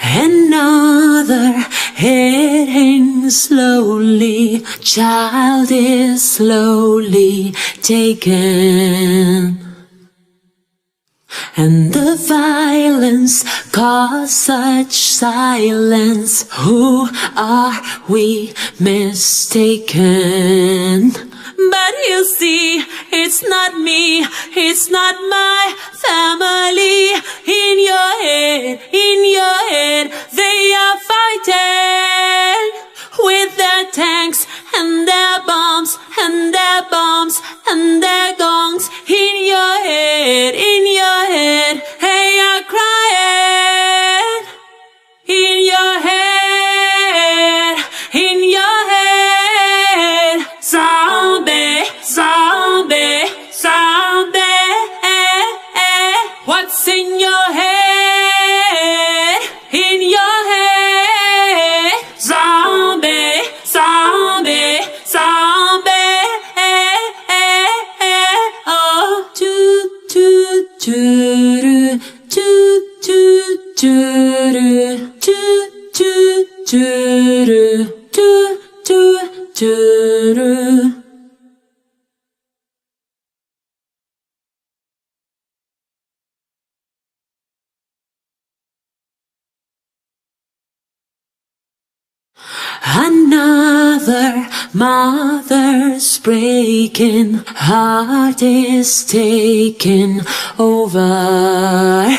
Another head hangs slowly, child is slowly taken. And the violence caused such silence. Who are we mistaken? But you see, it's not me, it's not my family. In your head, they are fighting with their tanks and their bombs and their bombs and their gongs. In your head, they are crying. In your head, zombie, zombie, zombie. What's in your head? In your head, zombie, zombie, zombie. Oh, toot toot toot toot toot toot toot toot toot toot toot. Another mother's breaking, heart is taking over.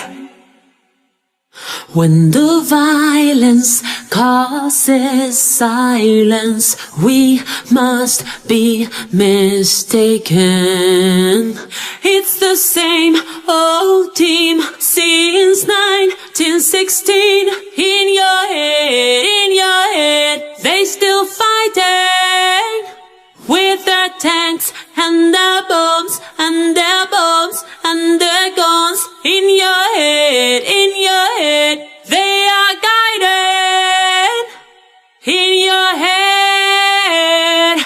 When the violence causes silence, we must be mistaken. It's the same old team since 1916. In your head, they still fighting with their tanks and their bombs and their bombs and their guns. In your head, they are guided. In your head,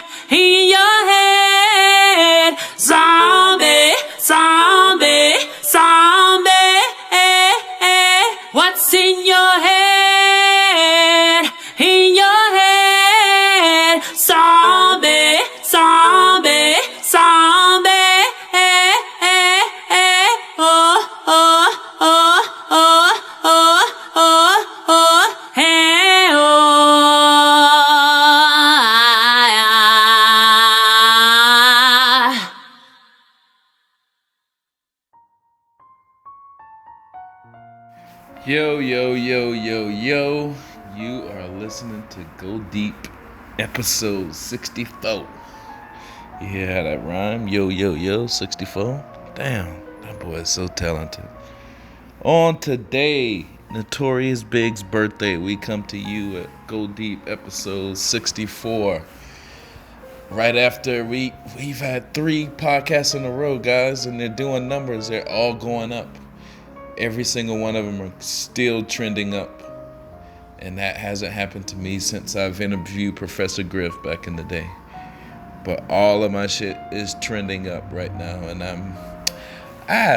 zombie, zombie, zombie. What's in your head? In your head, zombie, zombie, zombie. Oh, oh, oh, oh, oh, oh, oh, hey, oh. Yo, yo, yo, yo, yo. You are listening to Go Deep, episode 64. You hear how that rhyme? Yo, yo, yo, 64. Damn, that boy is so talented. On today, Notorious Big's birthday, we come to you at Go Deep, episode 64. Right after we've had 3 podcasts in a row, guys, and they're doing numbers. They're all going up. Every single one of them are still trending up. And that hasn't happened to me since I've interviewed Professor Griff back in the day. But all of my shit is trending up right now, and I'm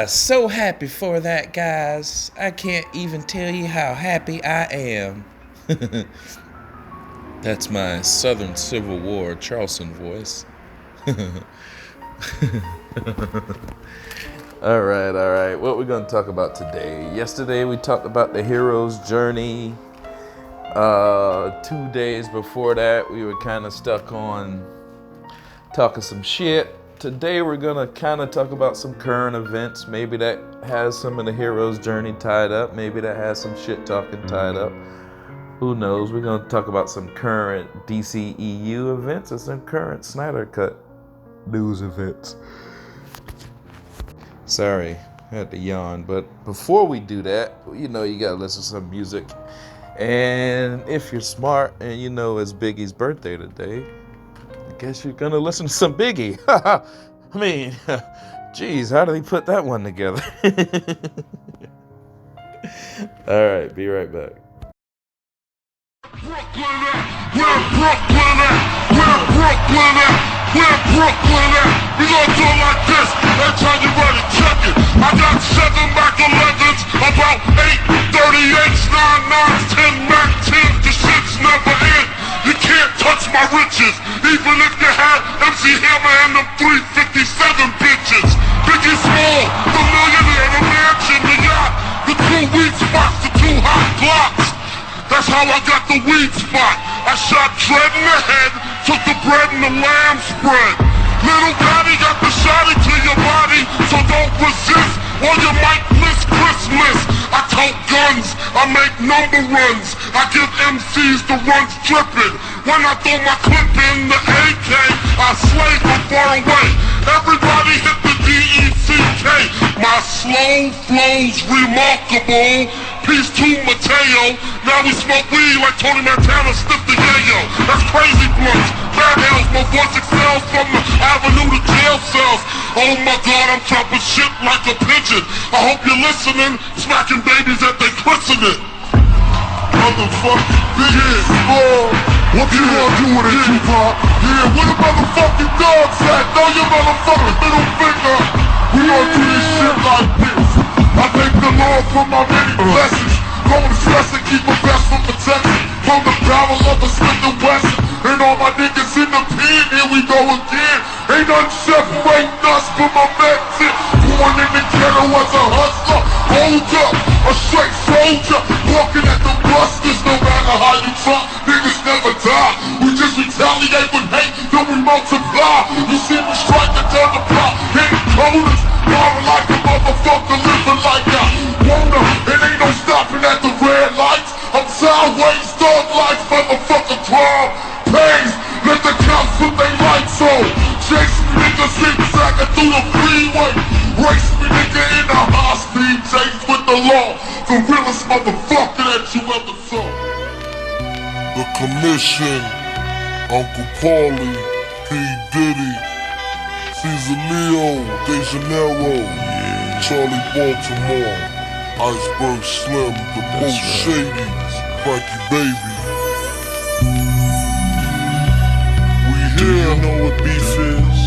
so happy for that, guys. I can't even tell you how happy I am. That's my Southern Civil War Charleston voice. All right. What we're going to talk about today? Yesterday we talked about the hero's journey. 2 days before that, we were kind of stuck on talking some shit. Today we're going to kind of talk about some current events. Maybe that has some of the hero's journey tied up. Maybe that has some shit talking tied up. Who knows? We're going to talk about some current DCEU events and some current Snyder Cut news events. Sorry, I had to yawn. But before we do that, you know you got to listen to some music. And if you're smart and you know it's Biggie's birthday today, I guess you're going to listen to some Biggie. I mean, geez, how did he put that one together? All right, be right back. Brooklyn at? Where Brooklyn at? Where Brooklyn at? Where Brooklyn at? We gon' do it like this. Every time you ready, check it. I got 7 Mac 11s, about 8 38s, 9 9s, bitches. Even if you had MC Hammer and them 357 bitches. Biggie Small, the millionaire, the mansion, the yacht, the 2 weed spots, the 2 hot blocks. That's how I got the weed spot. I shot Dread in the head, took the bread and the lamb spread. Little daddy got the shotty to your body, so don't resist, or you might miss Christmas. I tote guns, I make number runs, I give MCs the runs dripping. When I throw my clip in the AK, I slay from far away. Everybody hit the D-E-C-K. My slow flow's remarkable. Peace to Mateo. Now we smoke weed like Tony Montana sniffed the yayo. That's crazy blunts. Bad hells, my voice excels from the avenue to jail cells. Oh my God, I'm chopping shit like a pigeon. I hope you're listening, smacking babies at their christening. Motherfucking bitch, what you gonna do with it, Tupac? Yeah, where the motherfucking dogs at? Throw your motherfucking middle finger. We gonna do this shit like this. I thank the Lord for my many blessings. Going stress and keep a best from protection. From the barrel of a Smith & Wesson. And all my niggas in the pen, here we go again. Ain't nothing separating us from my medicine. Born in the ghetto as a hustler. Hold up, a straight soldier. Walking at the busters, no matter how you try. Niggas never die. We just retaliate with hate, then we multiply. You see me striking down the block, hitting corners. Marring like a motherfucker, living like I wanna. It ain't no stopping at the red lights. I'm sideways, thug life, motherfucker crime. Pays, let the cops put their lights on. Chase me niggas zigzagging through the freeway. Race me nigga in a high speed chase with the law. The realest motherfucker that you ever saw. The Commission, Uncle Paulie, P. Diddy, Caesar Leo, De Janeiro, Charlie Baltimore, Iceberg Slim, the Most Shady, Frankie Baby. Do you know what beef is?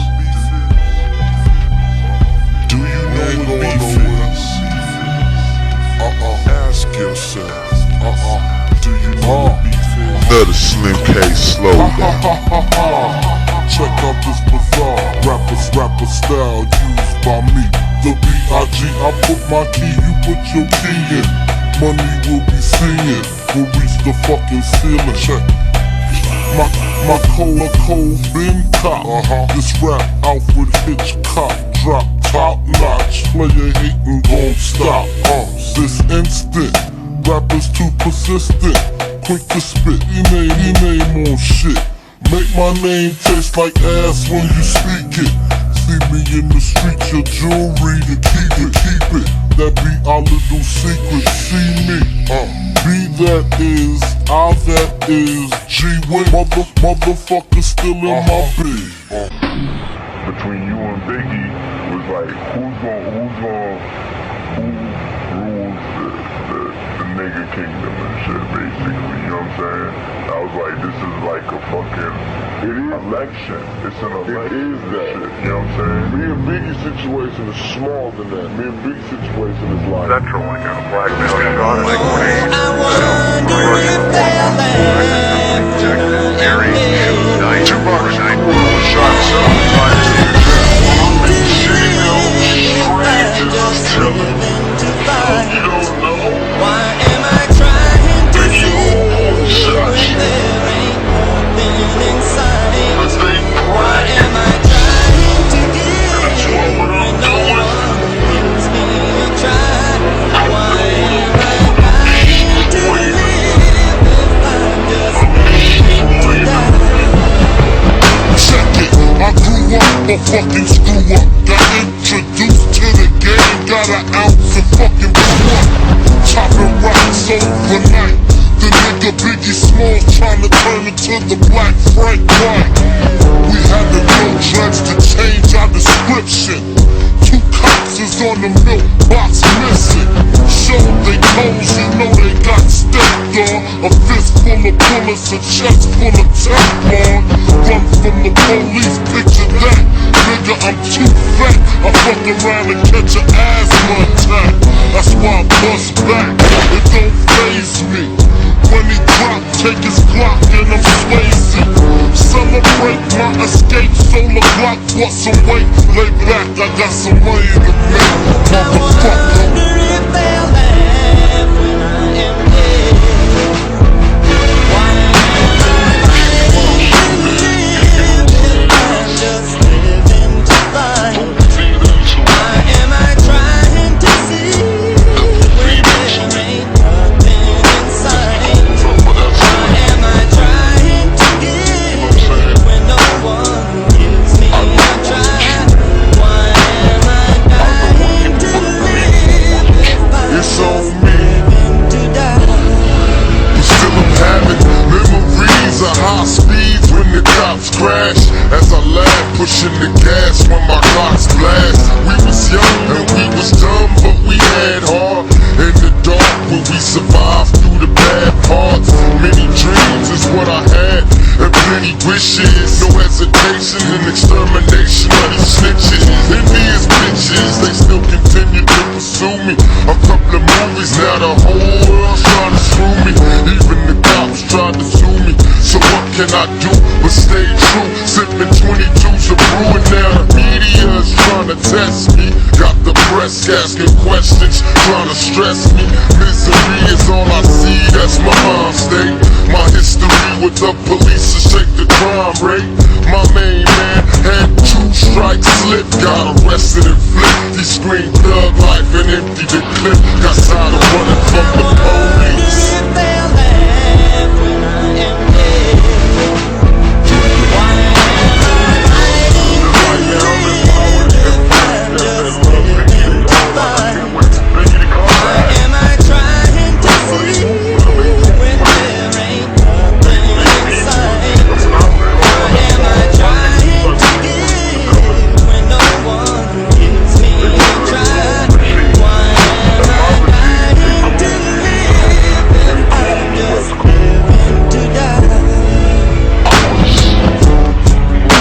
Do you know what beef is? Ask yourself. Do you know what beef is? Another Slim K slow down. Check out this bizarre rapper style used by me. The B.I.G. I put my key, you put your key in. Money will be seeing, we'll reach the fucking ceiling. Check. My cold been cop. This rap Alfred Hitchcock drop top notch. Player hating gon' stop. This instant, rappers too persistent. Quick to spit, he name on shit. Make my name taste like ass when you speak it. See me in the street, your jewelry to keep it. That be our little secret. See me, B that is, I that is. G-Wing, motherfucker still in my bed. Between you and Biggie was like, who rules the nigga kingdom and shit, basically, you know what I'm saying? I was like, this is like a fucking election. It's an election. It is that. Shit, you know what I'm saying? Me and Biggie's situation is smaller than that. Me and Biggie's situation is like central, like a blackmail shot, like I wonder if they'll ever $2 shots Why am I trying to feel when there ain't nothing inside? Why am I trying to give when no one gives me a try? Why am I trying to live if I'm just waiting to die? Check it, I grew up a fucking screw up. Got introduced to the game, got an ounce of fucking brew up. Chopping rocks overnight. The nigga Biggie Smalls trying to turn into the Black Frank White. We had to go dreads to change our description. 2 cops is on the milk box missing. Showed they toes, you know they got stepped on. A fist full of bullets, a chest full of Teflon. Run from the police, picture that. Nigga, I'm too fat. I fuck around and catch an asthma attack. That's why I bust back. It don't faze me. When he drop, take his Glock and I'm Swayze. celebrate my escape. Solar clock, plus some weight. Lay back, I got some money to make. Motherfucker. Wonder if they'll laugh when I am dead. Why am I fighting to live if I'm just living to fight? Why am I trying to see when there ain't nothing inside? Why am I trying to give when no one gives me a try? Why am I dying to live if I'm It's just on me. living to die? But still I'm having memories of high speeds when the cops crash. As I laugh, pushing the gas when my clocks blast. We was young and we was dumb, but we had heart. In the dark when we survived through the bad parts. Many dreams is what I had, and plenty wishes. No hesitation and extermination of these snitches. Envious bitches, they still continue to pursue me. A couple of movies, now the whole world's trying to screw me. Even the cops tried to sue me. So what can I do but stay true? Sipping 22s of brew, and now the media is trying to test me. Got the press asking questions, trying to stress me. Misery is all I see, that's my mind state. My history with the police to shake the crime rate. My main man had 2 strikes slip, got arrested and flipped. He screamed thug life and emptied the clip. Got tired of running from the police. If they'll laugh when I am dead. Why am I fighting to live if I'm just living to fight? Why am I trying to see when there ain't nothing inside? Why am I trying to give when no one gives me a try? Why am I fighting to live if I'm just living to die?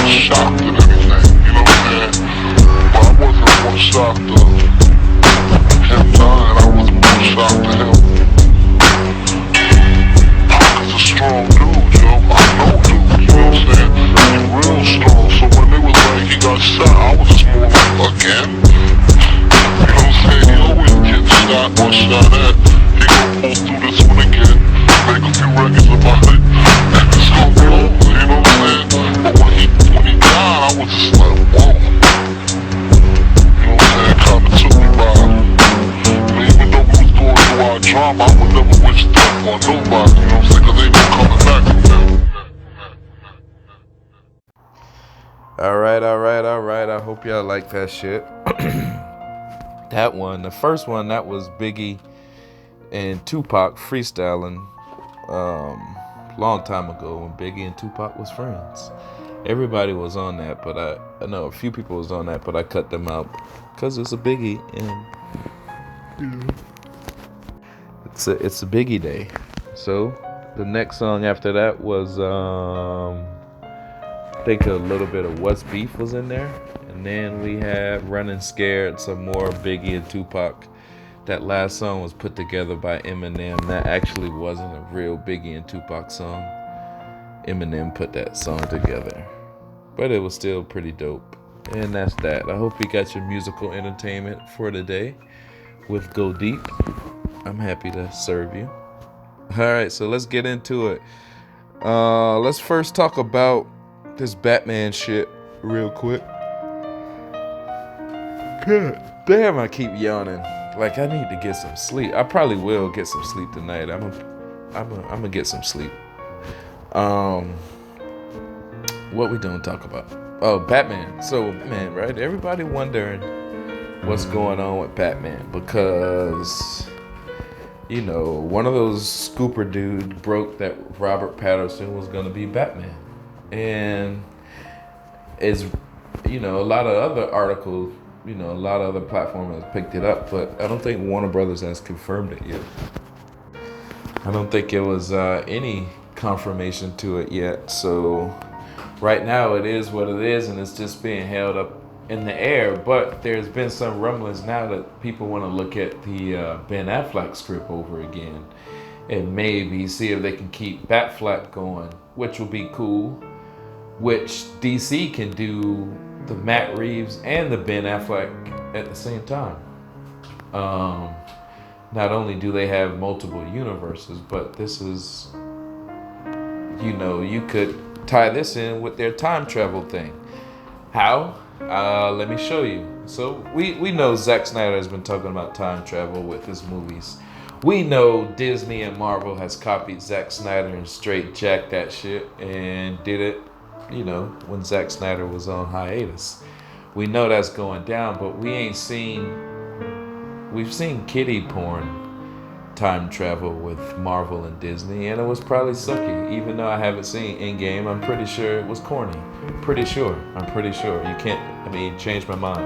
Shocked at everything, you know what I'm saying? But I wasn't more shocked of him dying, I was more shocked at him. He's a strong dude, yo. I know dude, you know what I'm saying? He's real strong, so when they was like he got shot, I was just more like, again? You know what I'm saying? He always gets shot or shot at. He gonna pull through this one again, make a few records about it, and it's gonna blow, you know what I'm saying? But when he died, I was just like, whoa. You know what I'm saying? Kinda took me by. Even though we was going through our drama, I would never wish death on nobody, you know what I'm saying? Cause they been coming back from that. Alright. I hope y'all like that shit. That one, the first one, that was Biggie and Tupac freestyling long time ago when Biggie and Tupac was friends. Everybody was on that, but I know a few people was on that, but I cut them out because it's a Biggie and it's a Biggie day. So the next song after that was I think a little bit of What's Beef was in there, and then we had Running Scared, some more Biggie and Tupac. That last song was put together by Eminem. That actually wasn't a real Biggie and Tupac song. Eminem put that song together, but it was still pretty dope. And that's that. I hope you got your musical entertainment for today with Go Deep. I'm happy to serve you. Alright, so let's get into it. Let's first talk about this Batman shit real quick. God damn, I keep yawning. Like, I need to get some sleep. I probably will get some sleep tonight. I'm gonna get some sleep. What we doing talk about? Oh, Batman. So, man, right? Everybody wondering what's going on with Batman because, you know, one of those scooper dudes broke that Robert Pattinson was gonna be Batman. And is, you know, a lot of other articles, you know, a lot of other platforms have picked it up, but I don't think Warner Brothers has confirmed it yet. I don't think it was any confirmation to it yet. So right now it is what it is, and it's just being held up in the air. But there's been some rumblings now that people want to look at the Ben Affleck script over again and maybe see if they can keep Batfleck going, which will be cool. which DC can do the Matt Reeves and the Ben Affleck at the same time. Not only do they have multiple universes, but this is, you could tie this in with their time travel thing. How? Let me show you. So we know Zack Snyder has been talking about time travel with his movies. We know Disney and Marvel has copied Zack Snyder and straight jacked that shit and did it, when Zack Snyder was on hiatus. We know that's going down, but we've seen kiddie porn time travel with Marvel and Disney, and it was probably sucky. Even though I haven't seen Endgame, I'm pretty sure it was corny. I'm pretty sure. You can't, change my mind.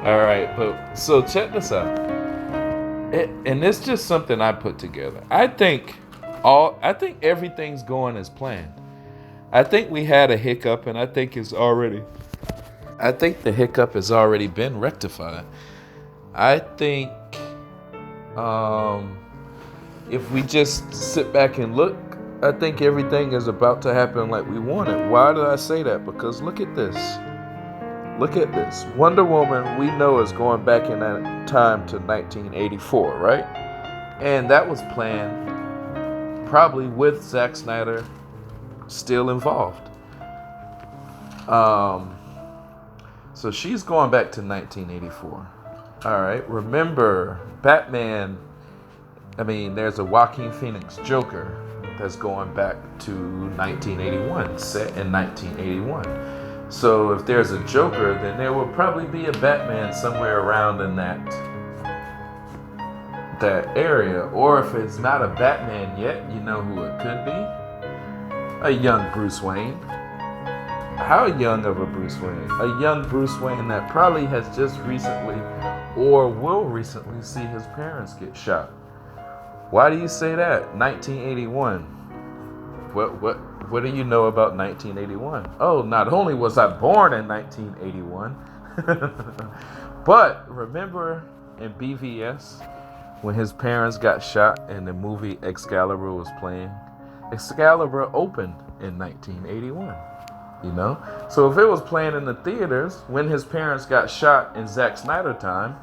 Alright, but so check this out. And it's just something I put together. I think everything's going as planned. I think we had a hiccup, and I think the hiccup has already been rectified. I think if we just sit back and look, I think everything is about to happen like we want it. Why did I say that? Because look at this. Wonder Woman, we know, is going back in that time to 1984, right? And that was planned probably with Zack Snyder still involved. So she's going back to 1984. All right, remember Batman, there's a Joaquin Phoenix Joker that's going back to 1981, set in 1981. So if there's a Joker, then there will probably be a Batman somewhere around in that area. Or if it's not a Batman yet, you know who it could be? A young Bruce Wayne. How young of a Bruce Wayne? A young Bruce Wayne that probably has just recently or will recently see his parents get shot. Why do you say that? 1981. What do you know about 1981? Oh, not only was I born in 1981, but remember in BVS when his parents got shot and the movie Excalibur was playing? Excalibur opened in 1981. So if it was playing in the theaters when his parents got shot in Zack Snyder time,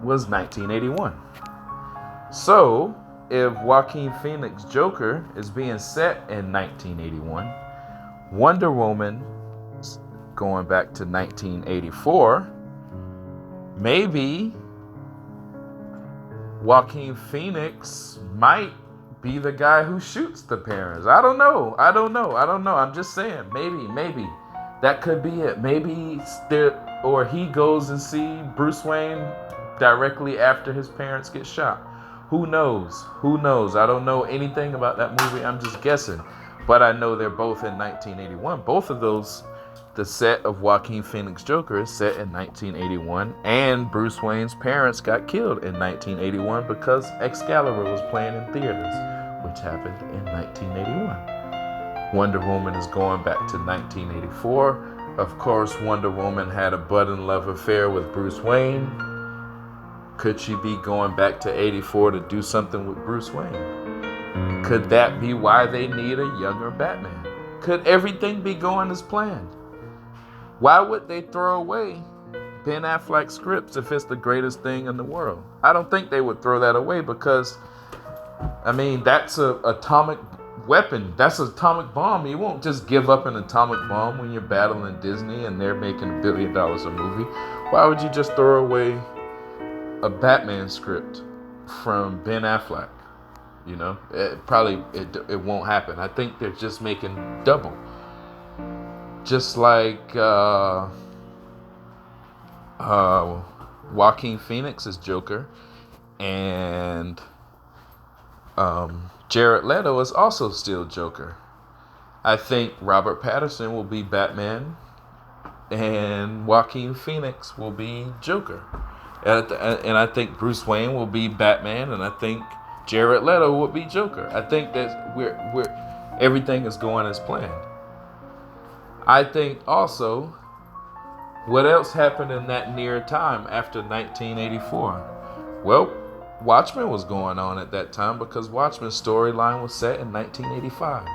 was 1981. So if Joaquin Phoenix Joker is being set in 1981, Wonder Woman going back to 1984, maybe Joaquin Phoenix might be the guy who shoots the parents. I don't know. I'm just saying, maybe that could be it. Maybe or he goes and see Bruce Wayne directly after his parents get shot. Who knows? I don't know anything about that movie. I'm just guessing. But I know they're both in 1981. Both of those, the set of Joaquin Phoenix Joker is set in 1981. And Bruce Wayne's parents got killed in 1981 because Excalibur was playing in theaters, which happened in 1981. Wonder Woman is going back to 1984. Of course, Wonder Woman had a bud and love affair with Bruce Wayne. Could she be going back to 84 to do something with Bruce Wayne? Could that be why they need a younger Batman? Could everything be going as planned? Why would they throw away Ben Affleck's scripts if it's the greatest thing in the world? I don't think they would throw that away because, that's an atomic weapon. That's an atomic bomb. You won't just give up an atomic bomb when you're battling Disney and they're making $1 billion a movie. Why would you just throw away a Batman script from Ben Affleck? It won't happen. I think they're just making double. Just like Joaquin Phoenix is Joker, and Jared Leto is also still Joker. I think Robert Pattinson will be Batman, and Joaquin Phoenix will be Joker. And I think Bruce Wayne will be Batman, and I think Jared Leto will be Joker. I think that everything is going as planned. I think also, what else happened in that near time after 1984? Well, Watchmen was going on at that time because Watchmen's storyline was set in 1985.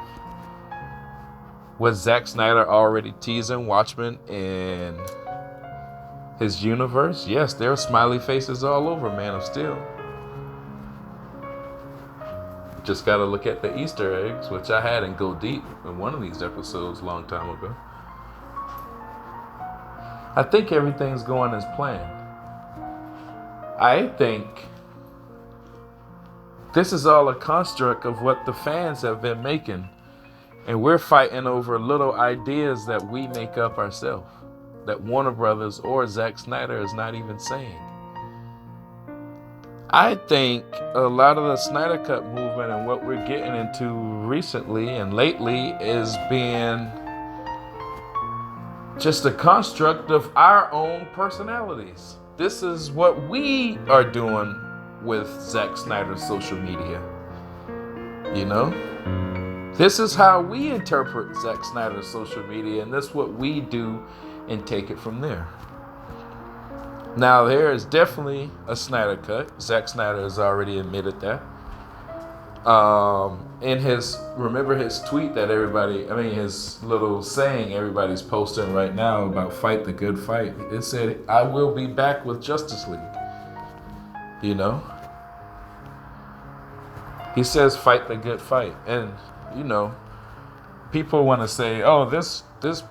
Was Zack Snyder already teasing Watchmen in his universe? Yes, there are smiley faces all over Man of Steel. Just gotta look at the Easter eggs, which I had in Go Deep in one of these episodes a long time ago. I think everything's going as planned. I think this is all a construct of what the fans have been making. And we're fighting over little ideas that we make up ourselves, that Warner Brothers or Zack Snyder is not even saying. I think a lot of the Snyder Cut movement and what we're getting into recently and lately is being just a construct of our own personalities. This is what we are doing with Zack Snyder's social media. You know? This is how we interpret Zack Snyder's social media, and that's what we do and take it from there. Now, there is definitely a Snyder Cut. Zack Snyder has already admitted that. In his tweet that his little saying everybody's posting right now about fight the good fight. It said, I will be back with Justice League. You know? He says fight the good fight. And, you know, people want to say, oh, this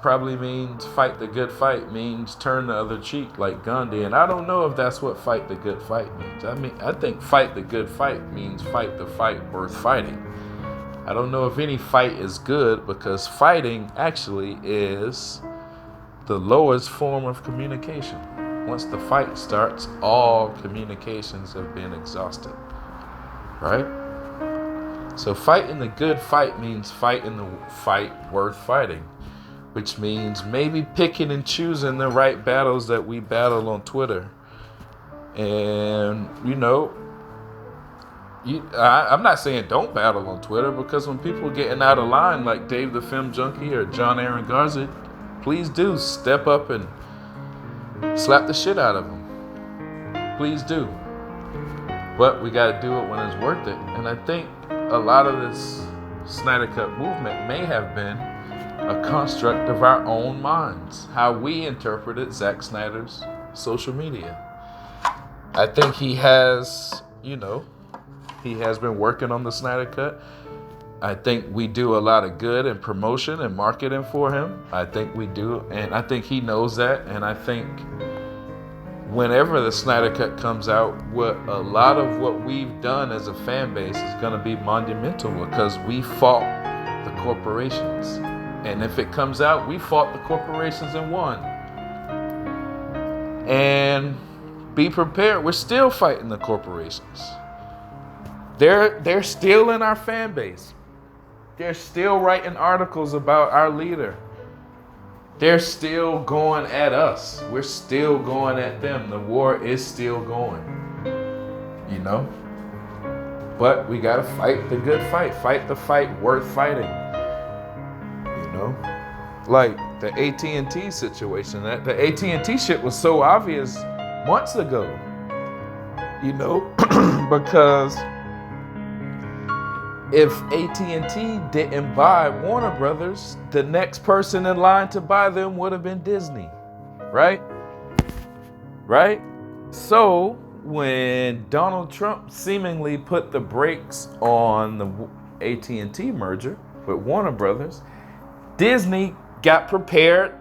probably means fight the good fight means turn the other cheek like Gandhi. And I don't know if that's what fight the good fight means. I think fight the good fight means fight the fight worth fighting. I don't know if any fight is good, because fighting actually is the lowest form of communication. Once the fight starts, all communications have been exhausted. Right? So fighting the good fight means fighting the fight worth fighting, which means maybe picking and choosing the right battles that we battle on Twitter. And, you know, I'm not saying don't battle on Twitter, because when people are getting out of line like Dave the Film Junkie or John Aaron Garza, please do step up and slap the shit out of them. Please do. But we got to do it when it's worth it. And I think a lot of this Snyder Cut movement may have been a construct of our own minds, how we interpreted Zack Snyder's social media. I think he has been working on the Snyder Cut. I think we do a lot of good in promotion and marketing for him. I think we do, and I think he knows that. And I think whenever the Snyder Cut comes out, a lot of what we've done as a fan base is going to be monumental, because we fought the corporations. And if it comes out, we fought the corporations and won. And be prepared. We're still fighting the corporations. They're still in our fan base. They're still writing articles about our leader. They're still going at us. We're still going at them. The war is still going. You know? But we gotta fight the good fight. Fight the fight worth fighting. You know? Like the AT&T situation. The AT&T shit was so obvious months ago. You know? Because if AT&T didn't buy Warner Brothers, the next person in line to buy them would have been Disney, right? Right? So when Donald Trump seemingly put the brakes on the AT&T merger with Warner Brothers, Disney got prepared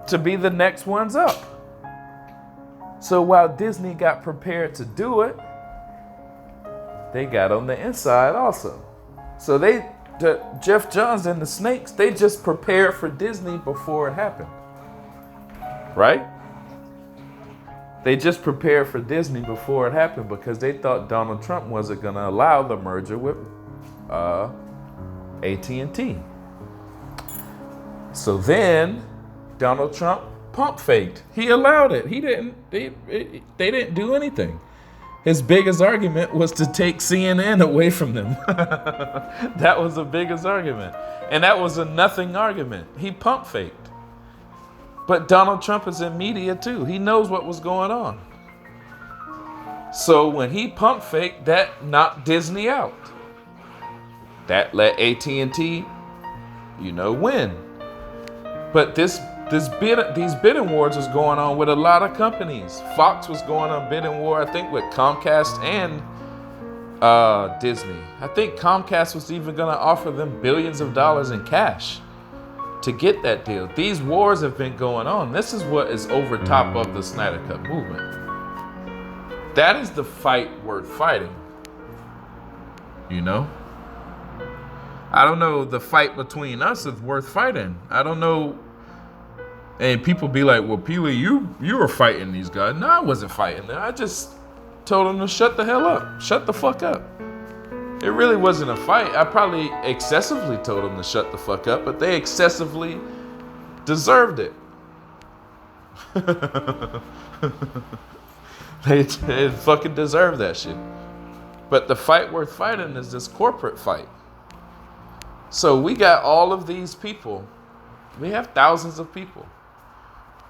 to be the next ones up. So while Disney got prepared to do it, they got on the inside also. So Jeff Johns and the Snakes, they just prepared for Disney before it happened. Right? They just prepared for Disney before it happened, because they thought Donald Trump wasn't going to allow the merger with AT&T. So then Donald Trump pump faked. He allowed it. They didn't do anything. His biggest argument was to take CNN away from them. That was the biggest argument. And that was a nothing argument. He pump faked. But Donald Trump is in media too. He knows what was going on. So when he pump faked, that knocked Disney out. That let AT&T, win. But these bidding wars was going on with a lot of companies. Fox was going on bidding war, I think, with Comcast and Disney. I think Comcast was even going to offer them billions of dollars in cash to get that deal. These wars have been going on. This is what is over top of the Snyder Cut movement. That is the fight worth fighting. I don't know, the fight between us is worth fighting. I don't know. And people be like, well, Peely, you were fighting these guys. No, I wasn't fighting them. I just told them to shut the hell up. Shut the fuck up. It really wasn't a fight. I probably excessively told them to shut the fuck up, but they excessively deserved it. They fucking deserve that shit. But the fight worth fighting is this corporate fight. So we got all of these people. We have thousands of people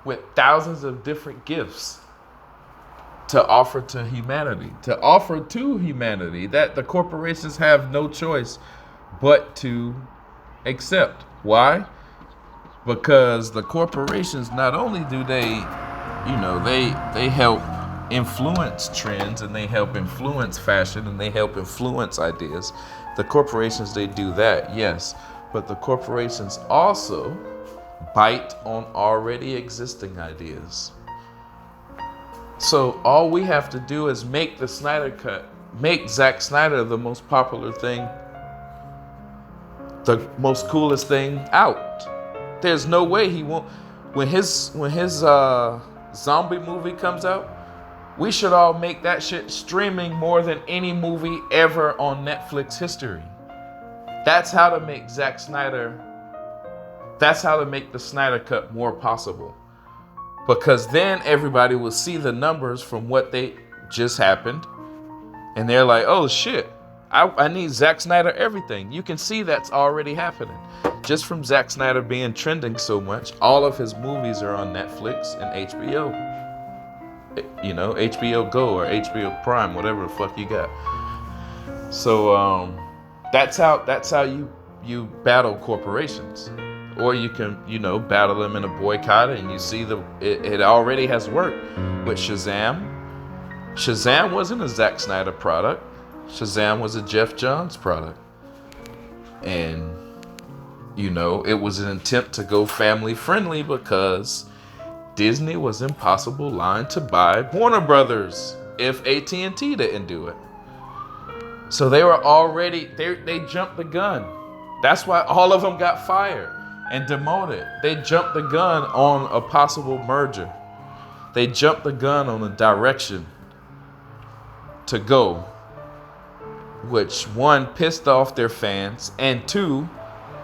with thousands of different gifts to offer to humanity. That the corporations have no choice but to accept. Why? Because the corporations, not only do they help influence trends, and they help influence fashion, and they help influence ideas. The corporations, they do that, yes. But the corporations also bite on already existing ideas. So all we have to do is make the Snyder Cut, make Zack Snyder the most popular thing, the most coolest thing out. There's no way he won't. When his zombie movie comes out, we should all make that shit streaming more than any movie ever on Netflix history. That's how to make Zack Snyder. That's how to make the Snyder Cut more possible. Because then everybody will see the numbers from what they just happened. And they're like, oh shit, I need Zack Snyder everything. You can see that's already happening. Just from Zack Snyder being trending so much, all of his movies are on Netflix and HBO. HBO Go or HBO Prime, whatever the fuck you got. So that's how you battle corporations. Or you can, battle them in a boycott, and you see it already has worked with Shazam. Shazam wasn't a Zack Snyder product. Shazam was a Jeff Johns product. And, it was an attempt to go family friendly because Disney was impossible line to buy Warner Brothers if AT&T didn't do it. So they were already, they jumped the gun. That's why all of them got fired and demoted. They jumped the gun on a possible merger. They jumped the gun on a direction to go, which one, pissed off their fans, and two,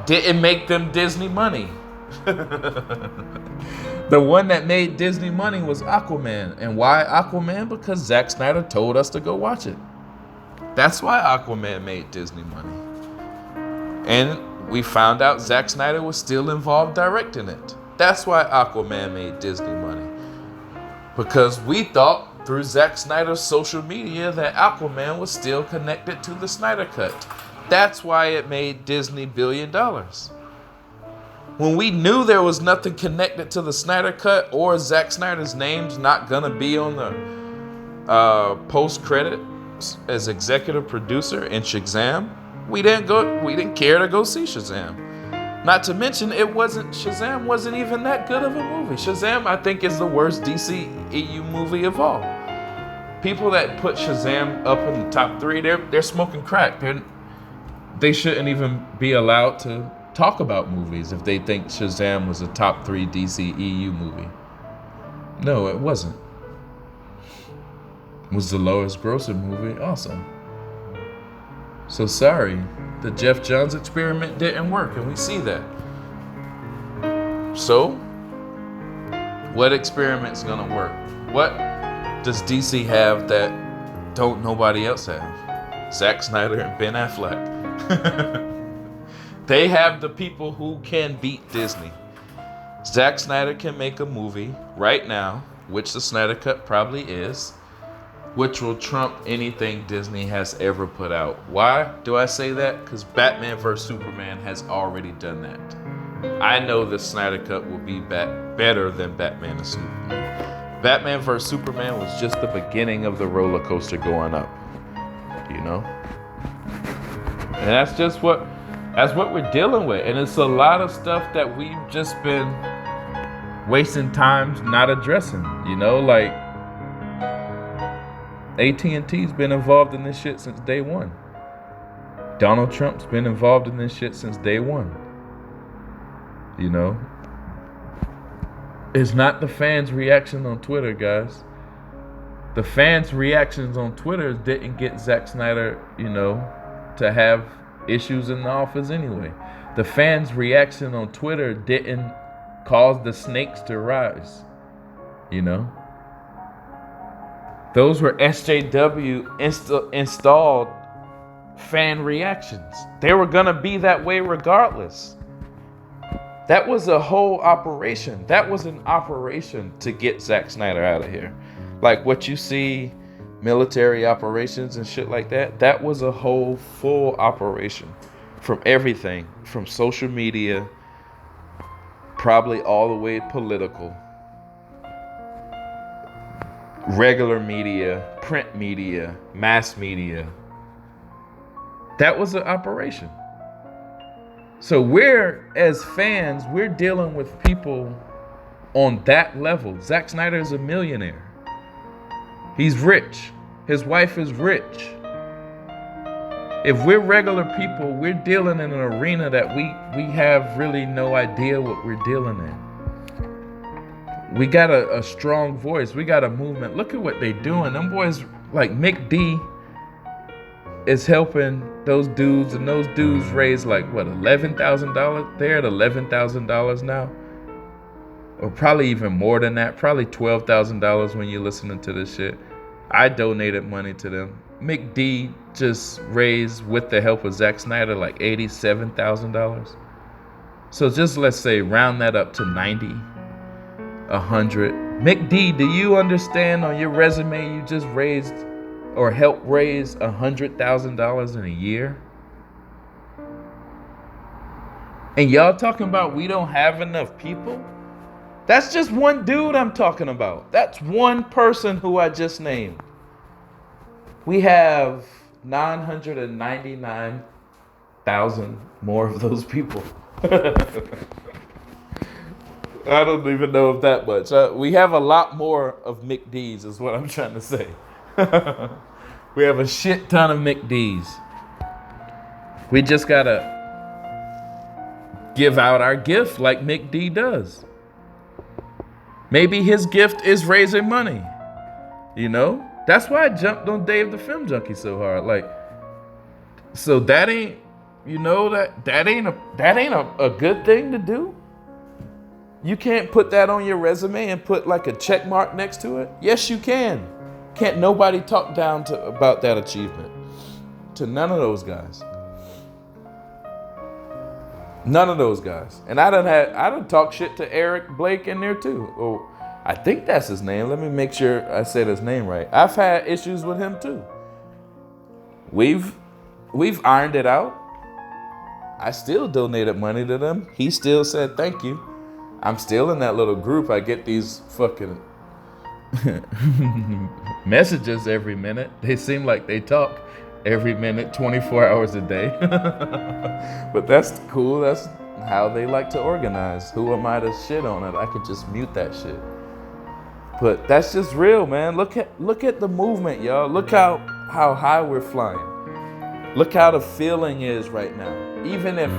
didn't make them Disney money. The one that made Disney money was Aquaman. And why Aquaman? Because Zack Snyder told us to go watch it. That's why Aquaman made Disney money. And we found out Zack Snyder was still involved directing it. That's why Aquaman made Disney money. Because we thought through Zack Snyder's social media that Aquaman was still connected to the Snyder Cut. That's why it made Disney $1 billion. When we knew there was nothing connected to the Snyder Cut or Zack Snyder's name's not gonna be on the post-credit as executive producer in Shazam, we didn't care to go see Shazam. Not to mention Shazam wasn't even that good of a movie. Shazam, I think, is the worst DCEU movie of all. People that put Shazam up in the top 3, they're smoking crack. They shouldn't even be allowed to talk about movies if they think Shazam was a top 3 DCEU movie. No, it wasn't. It was the lowest grossing movie. Awesome. So sorry, the Jeff Johns experiment didn't work, and we see that. So, what experiment's gonna work? What does DC have that don't nobody else have? Zack Snyder and Ben Affleck. They have the people who can beat Disney. Zack Snyder can make a movie right now, which the Snyder Cut probably is, which will trump anything Disney has ever put out. Why do I say that? Because Batman vs. Superman has already done that. I know the Snyder Cut will be better than Batman and Superman. Batman vs. Superman was just the beginning of the roller coaster going up, you know? And that's what we're dealing with. And it's a lot of stuff that we've just been wasting time not addressing, you know? Like, AT&T's been involved in this shit since day one. Donald Trump's been involved in this shit since day one. You know? It's not the fans' reaction on Twitter, guys. The fans' reactions on Twitter didn't get Zack Snyder, you know, to have issues in the office anyway. The fans' reaction on Twitter didn't cause the snakes to rise, you know? Those were SJW installed fan reactions. They were gonna be that way regardless. That was a whole operation. That was an operation to get Zack Snyder out of here. Like what you see, military operations and shit like that, that was a whole full operation. From everything, from social media, probably all the way political, regular media, print media, mass media. That was an operation. So we're, as fans, we're dealing with people on that level. Zack Snyder is a millionaire. He's rich. His wife is rich. If we're regular people, we're dealing in an arena that we have really no idea what we're dealing in. We got a strong voice. We got a movement. Look at what they doing. Them boys, like Mick D is helping those dudes, and those dudes raised like, what, $11,000? They're at $11,000 now. Or probably even more than that. Probably $12,000 when you're listening to this shit. I donated money to them. Mick D just raised, with the help of Zack Snyder, like $87,000. So just let's say round that up to 90, 100. Mick D, do you understand on your resume you just raised or helped raise $100,000 in a year? And y'all talking about we don't have enough people? That's just one dude I'm talking about. That's one person who I just named. We have 999,000 more of those people. I don't even know if that much. We have a lot more of Mick D's is what I'm trying to say. We have a shit ton of Mick D's. We just gotta give out our gift like Mick D does. Maybe his gift is raising money. You know? That's why I jumped on Dave the Film Junkie so hard. Like, so that ain't, you know, that ain't a good thing to do. You can't put that on your resume and put like a check mark next to it. Yes, you can. Can't nobody talk down about that achievement. To none of those guys. None of those guys. And I done talk shit to Eric Blake in there too. Oh, I think that's his name. Let me make sure I said his name right. I've had issues with him too. We've ironed it out. I still donated money to them. He still said thank you. I'm still in that little group. I get these fucking messages every minute. They seem like they talk every minute, 24 hours a day. But that's cool. That's how they like to organize. Who am I to shit on it? I could just mute that shit. But that's just real, man. Look at the movement, y'all. Look how high we're flying. Look how the feeling is right now. Even if,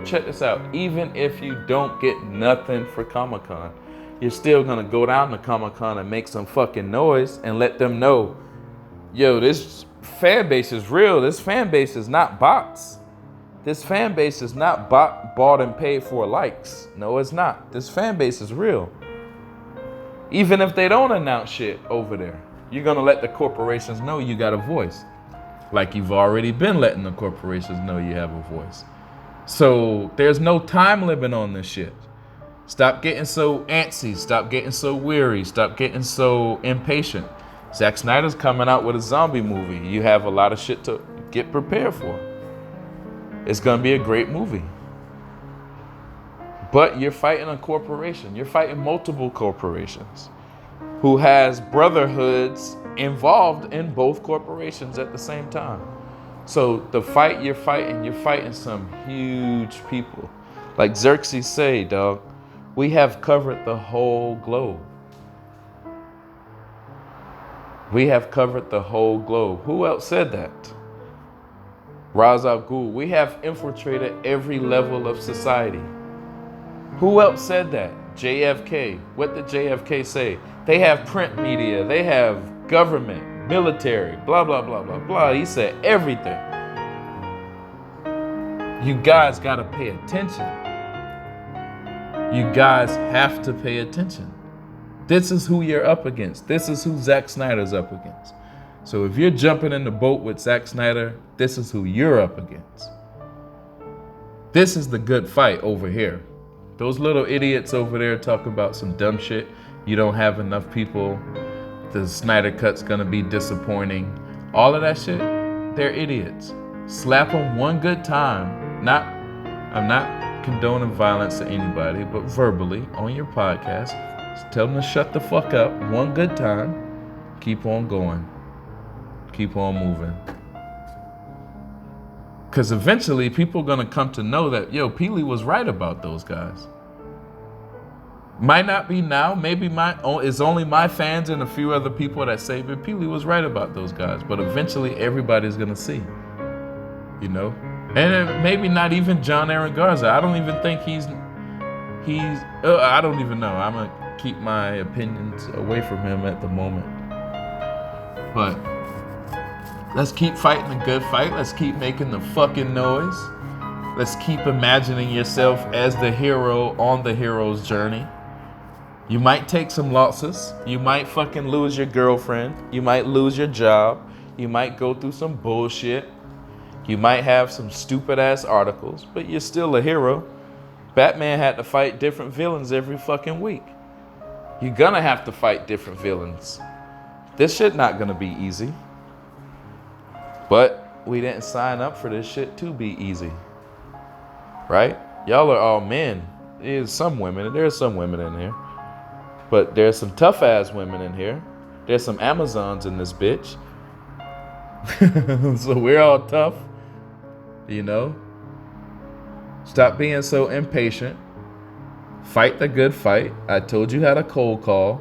check this out. Even if you don't get nothing for Comic-Con, you're still gonna go down to Comic-Con and make some fucking noise and let them know, this fan base is real. This fan base is not bots. This fan base is not bought and paid for likes. No, it's not. This fan base is real. Even if they don't announce shit over there, you're gonna let the corporations know you got a voice. Like you've already been letting the corporations know you have a voice. So there's no time limit on this shit. Stop getting so antsy. Stop getting so weary. Stop getting so impatient. Zack Snyder's coming out with a zombie movie. You have a lot of shit to get prepared for. It's gonna be a great movie. But you're fighting a corporation. You're fighting multiple corporations who has brotherhoods involved in both corporations at the same time. So the fight you're fighting some huge people. Like Xerxes say, dog, we have covered the whole globe. We have covered the whole globe. Who else said that? Ra's al Ghul. We have infiltrated every level of society. Who else said that? JFK. What did JFK say? They have print media. They have government, military, blah, blah, blah, blah, blah. He said everything. You guys got to pay attention. You guys have to pay attention. This is who you're up against. This is who Zack Snyder's up against. So if you're jumping in the boat with Zack Snyder, this is who you're up against. This is the good fight over here. Those little idiots over there talk about some dumb shit. You don't have enough people. The Snyder Cut's gonna be disappointing. All of that shit, they're idiots. Slap them one good time. I'm not condoning violence to anybody, but verbally on your podcast, just tell them to shut the fuck up one good time. Keep on going. Keep on moving. Because eventually people are going to come to know that, yo, Peely was right about those guys. Might not be now. Maybe it's only my fans and a few other people that say, but Peely was right about those guys. But eventually everybody's going to see, you know? And maybe not even John Aaron Garza. I don't even think I don't even know. I'm going to keep my opinions away from him at the moment. But let's keep fighting a good fight. Let's keep making the fucking noise. Let's keep imagining yourself as the hero on the hero's journey. You might take some losses. You might fucking lose your girlfriend. You might lose your job. You might go through some bullshit. You might have some stupid ass articles, but you're still a hero. Batman had to fight different villains every fucking week. You're gonna have to fight different villains. This shit not gonna be easy. But we didn't sign up for this shit to be easy. Right? Y'all are all men. There's some women in here. But there's some tough ass women in here. There's some Amazons in this bitch. So we're all tough. You know? Stop being so impatient. Fight the good fight. I told you how to cold call.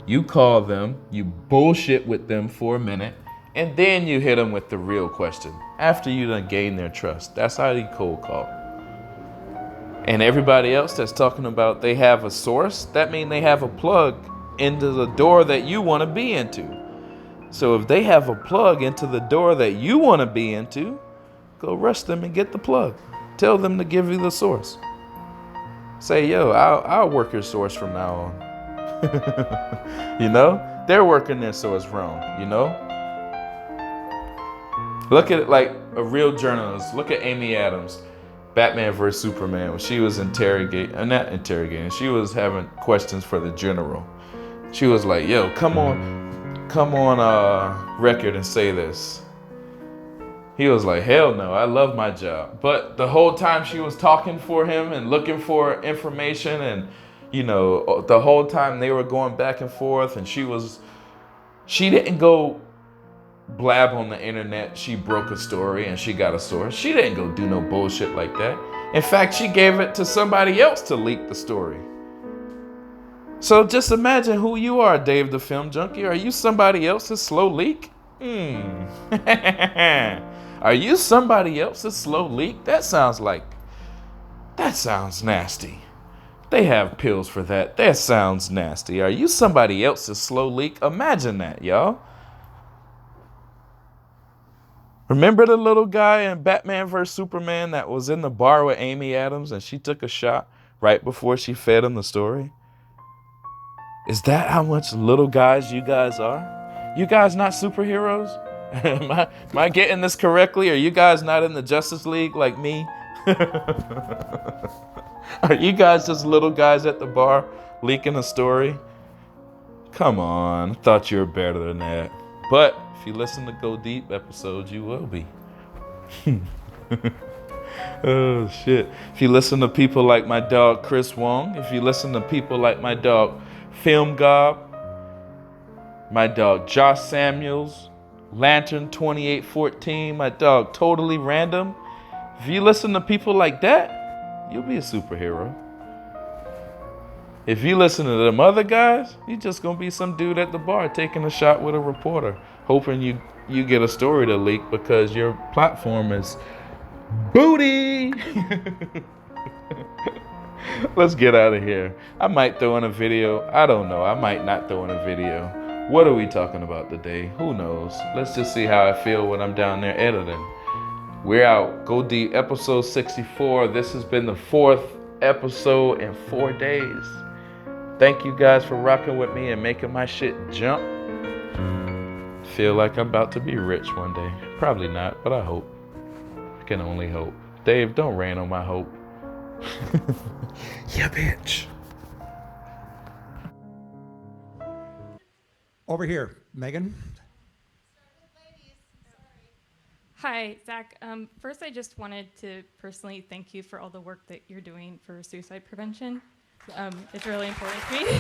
You call them. You bullshit with them for a minute. And then you hit them with the real question. After you done gain their trust. That's how you cold call. And everybody else that's talking about they have a source, that means they have a plug into the door that you want to be into. So if they have a plug into the door that you want to be into, go rush them and get the plug. Tell them to give you the source. Say, yo, I'll work your source from now on. You know? They're working their source wrong, you know? Look at it like a real journalist. Look at Amy Adams. Batman vs. Superman, when she was she was having questions for the general. She was like, yo, come on record and say this. He was like, hell no, I love my job. But the whole time she was talking for him and looking for information and, you know, the whole time they were going back and forth and she didn't go blab on the internet. She broke a story and she got a source. She didn't go do no bullshit like that. In fact, she gave it to somebody else to leak the story. So just imagine who you are, Dave the Film Junkie. Are you somebody else's slow leak? Are you somebody else's slow leak? That sounds nasty. They have pills for that. That sounds nasty. Are you somebody else's slow leak? Imagine that, y'all. Remember the little guy in Batman vs. Superman that was in the bar with Amy Adams and she took a shot right before she fed him the story? Is that how much little guys you guys are? You guys not superheroes? Am I getting this correctly? Are you guys not in the Justice League like me? Are you guys just little guys at the bar leaking a story? Come on. I thought you were better than that. But if you listen to Go Deep episodes, you will be. Oh, shit. If you listen to people like my dog Chris Wong, if you listen to people like my dog Film Gob, my dog Josh Samuels, Lantern 2814, my dog Totally Random, if you listen to people like that, you'll be a superhero. If you listen to them other guys, you're just gonna be some dude at the bar taking a shot with a reporter, hoping you get a story to leak because your platform is booty. Let's get out of here. I might throw in a video. I don't know. I might not throw in a video. What are we talking about today? Who knows? Let's just see how I feel when I'm down there editing. We're out. Go Deep, episode 64. This has been the 4th episode in 4 days. Thank you guys for rocking with me and making my shit jump. Feel like I'm about to be rich one day. Probably not, but I hope. I can only hope. Dave, don't rain on my hope. Yeah, bitch. Over here, Megan. Hi, Zach. First, I just wanted to personally thank you for all the work that you're doing for suicide prevention. It's really important to me.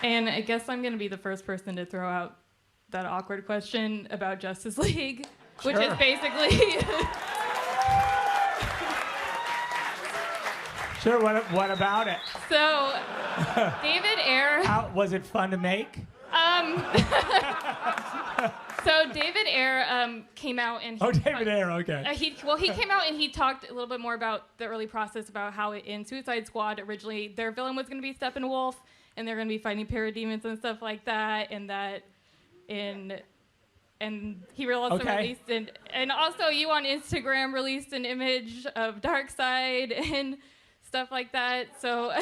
And I guess I'm going to be the first person to throw out that awkward question about Justice League, which is basically... Sure, what about it? So, David Ayer... Was it fun to make? So David Ayer came out and... David Ayer, okay. He came out and he talked a little bit more about the early process, about how in Suicide Squad, originally, their villain was going to be Steppenwolf, and they're going to be fighting parademons and stuff like that, and he also released and also you on Instagram released an image of Darkseid and stuff like that. So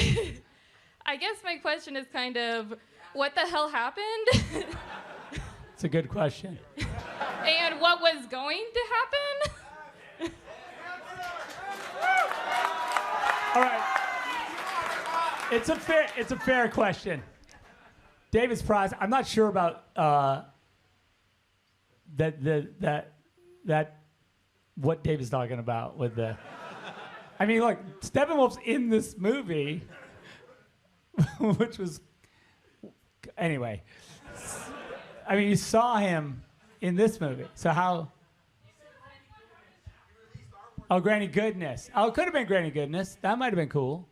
I guess my question is kind of, what the hell happened? It's a good question. And what was going to happen? All right. It's a fair question. David's prize. I'm not sure about that what David's talking about with the. I mean, look, Steppenwolf's in this movie, which was anyway. I mean, you saw him in this movie, so how? Oh, Granny Goodness. Oh, it could have been Granny Goodness. That might have been cool.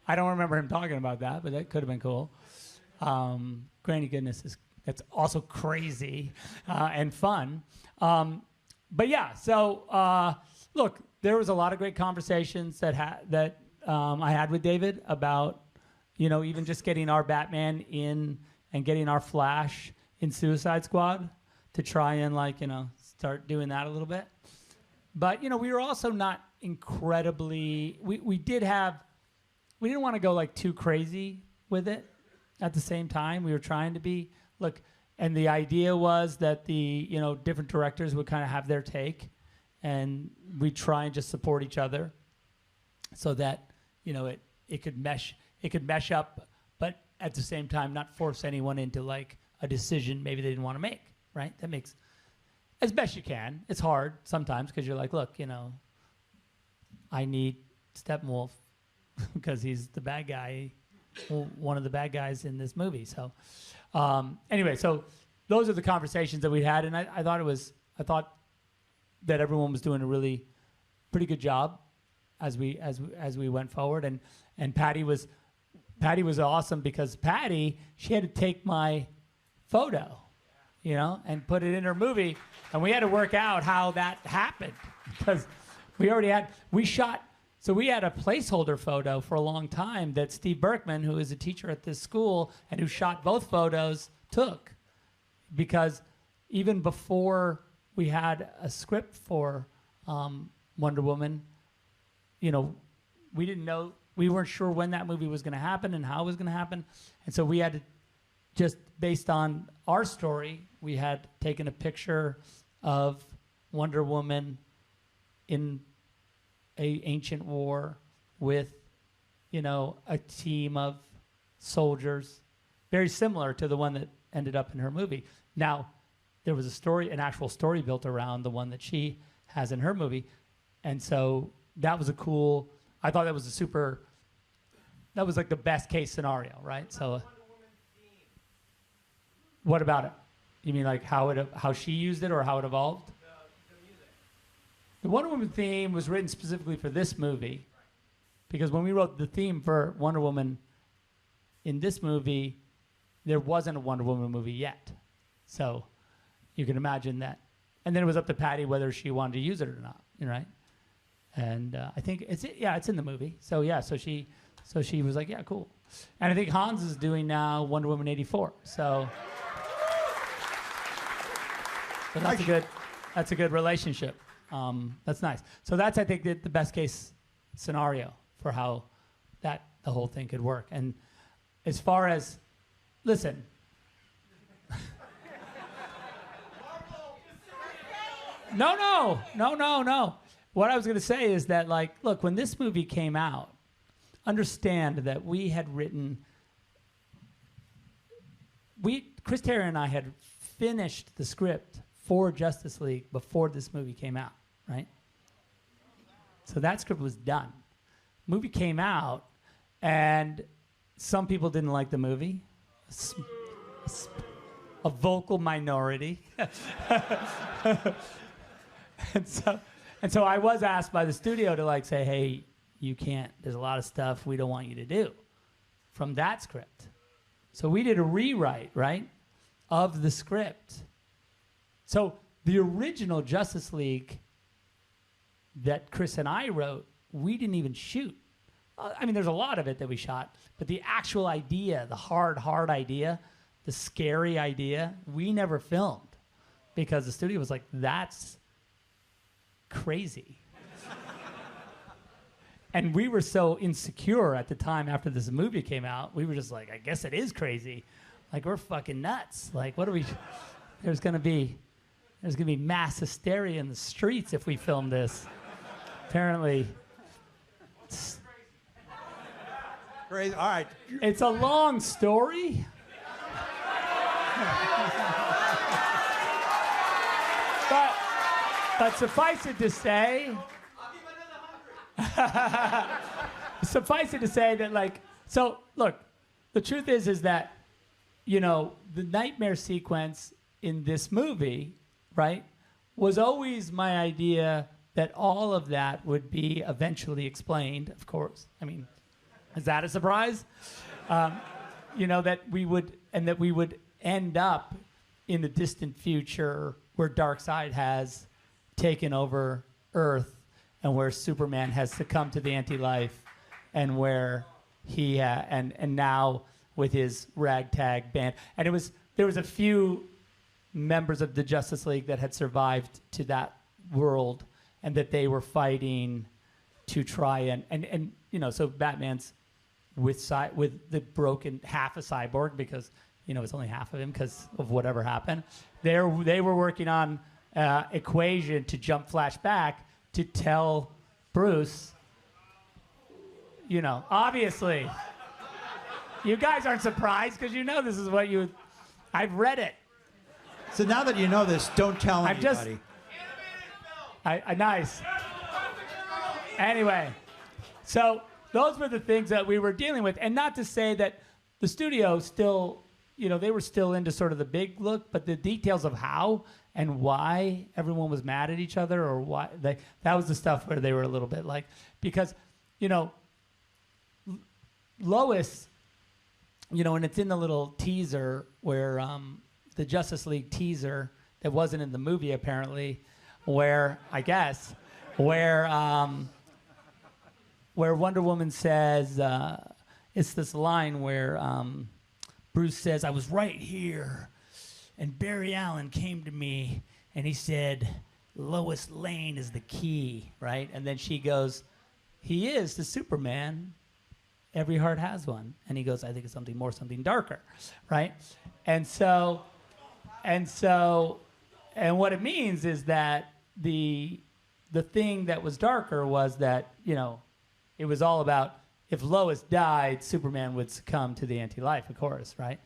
I don't remember him talking about that, but that could have been cool. Granny Goodness that's also crazy and fun. But yeah, so look, there was a lot of great conversations that I had with David about, even just getting our Batman in and getting our Flash in Suicide Squad to try and start doing that a little bit. But we were also not incredibly. We didn't want to go too crazy with it. At the same time, we were trying to be and the idea was that the different directors would kind of have their take, and we try and just support each other, so that it could mesh up, but at the same time not force anyone into a decision maybe they didn't want to make. Right? That makes as best you can. It's hard sometimes because you're look, I need Steppenwolf because he's the bad guy, one of the bad guys in this movie. So anyway, so those are the conversations that we had, and I thought that everyone was doing a really pretty good job as we went forward, and Patty was awesome because she had to take my photo, and put it in her movie, and we had to work out how that happened because we had a placeholder photo for a long time that Steve Berkman, who is a teacher at this school and who shot both photos, took. Because even before we had a script for Wonder Woman, we didn't know, we weren't sure when that movie was going to happen and how it was going to happen. And so we had to, just based on our story, we had taken a picture of Wonder Woman in a ancient war with, a team of soldiers, very similar to the one that ended up in her movie. Now, there was an actual story built around the one that she has in her movie. And so that was I thought that was that was like the best case scenario, right? So what about it? You mean like how she used it or how it evolved? The Wonder Woman theme was written specifically for this movie, because when we wrote the theme for Wonder Woman in this movie, there wasn't a Wonder Woman movie yet. So you can imagine that. And then it was up to Patty whether she wanted to use it or not, right? And I think it's in the movie. So yeah, so she was like, yeah, cool. And I think Hans is doing now Wonder Woman 84. So that's a good relationship. That's nice. So that's, I think, the best case scenario for how the whole thing could work. And as far as, listen. No. What I was going to say is that, like, look, when this movie came out, understand that we had written, Chris Terry and I had finished the script for Justice League before this movie came out, right? So that script was done. Movie came out, and some people didn't like the movie. A vocal minority. And so I was asked by the studio to say, hey, you can't, there's a lot of stuff we don't want you to do from that script. So we did a rewrite, right, of the script. So the original Justice League that Chris and I wrote, we didn't even shoot. I mean, there's a lot of it that we shot, but the actual idea, the hard idea, the scary idea, we never filmed because the studio was like, that's crazy. And we were so insecure at the time after this movie came out, we were just like, I guess it is crazy. Like, we're fucking nuts. Like, what are we, there's gonna be mass hysteria in the streets if we film this. Apparently. Crazy. All right. It's a long story. But suffice it to say, that, so look, the truth is that, the nightmare sequence in this movie, right, was always my idea that all of that would be eventually explained, of course. I mean, is that a surprise? That we would end up in the distant future where Darkseid has taken over Earth and where Superman has succumbed to the anti-life and where he and now with his ragtag band. And there was a few members of the Justice League that had survived to that world and that they were fighting to try and so Batman's with the broken half a cyborg because it's only half of him because of whatever happened. They were working on equation to jump flash back to tell Bruce, obviously. You guys aren't surprised because this is what I've read it. So now that you know this, don't tell anybody. Nice. Anyway, so those were the things that we were dealing with. And not to say that the studio still, they were still into sort of the big look, but the details of how and why everyone was mad at each other or why, that was the stuff where they were a little bit because, Lois, and it's in the little teaser where the Justice League teaser that wasn't in the movie apparently, where Wonder Woman says, it's this line where Bruce says, I was right here, and Barry Allen came to me, and he said, Lois Lane is the key, right? And then she goes, he is the Superman. Every heart has one. And he goes, I think it's something darker, right? And what it means is that the the thing that was darker was that, it was all about if Lois died, Superman would succumb to the anti-life, of course, right?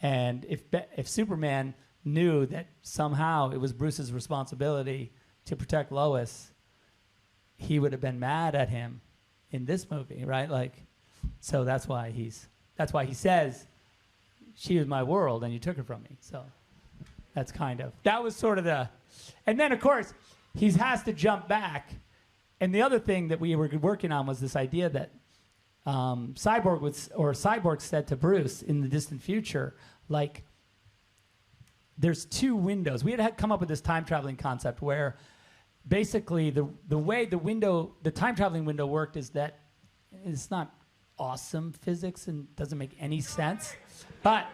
And if Superman knew that somehow it was Bruce's responsibility to protect Lois, he would have been mad at him in this movie, right? So that's why he says, she was my world and you took her from me. So that was sort of and then of course he has to jump back. And the other thing that we were working on was this idea that Cyborg said to Bruce in the distant future, there's two windows. We had come up with this time traveling concept where basically the way the time traveling window worked is that it's not awesome physics and doesn't make any sense, but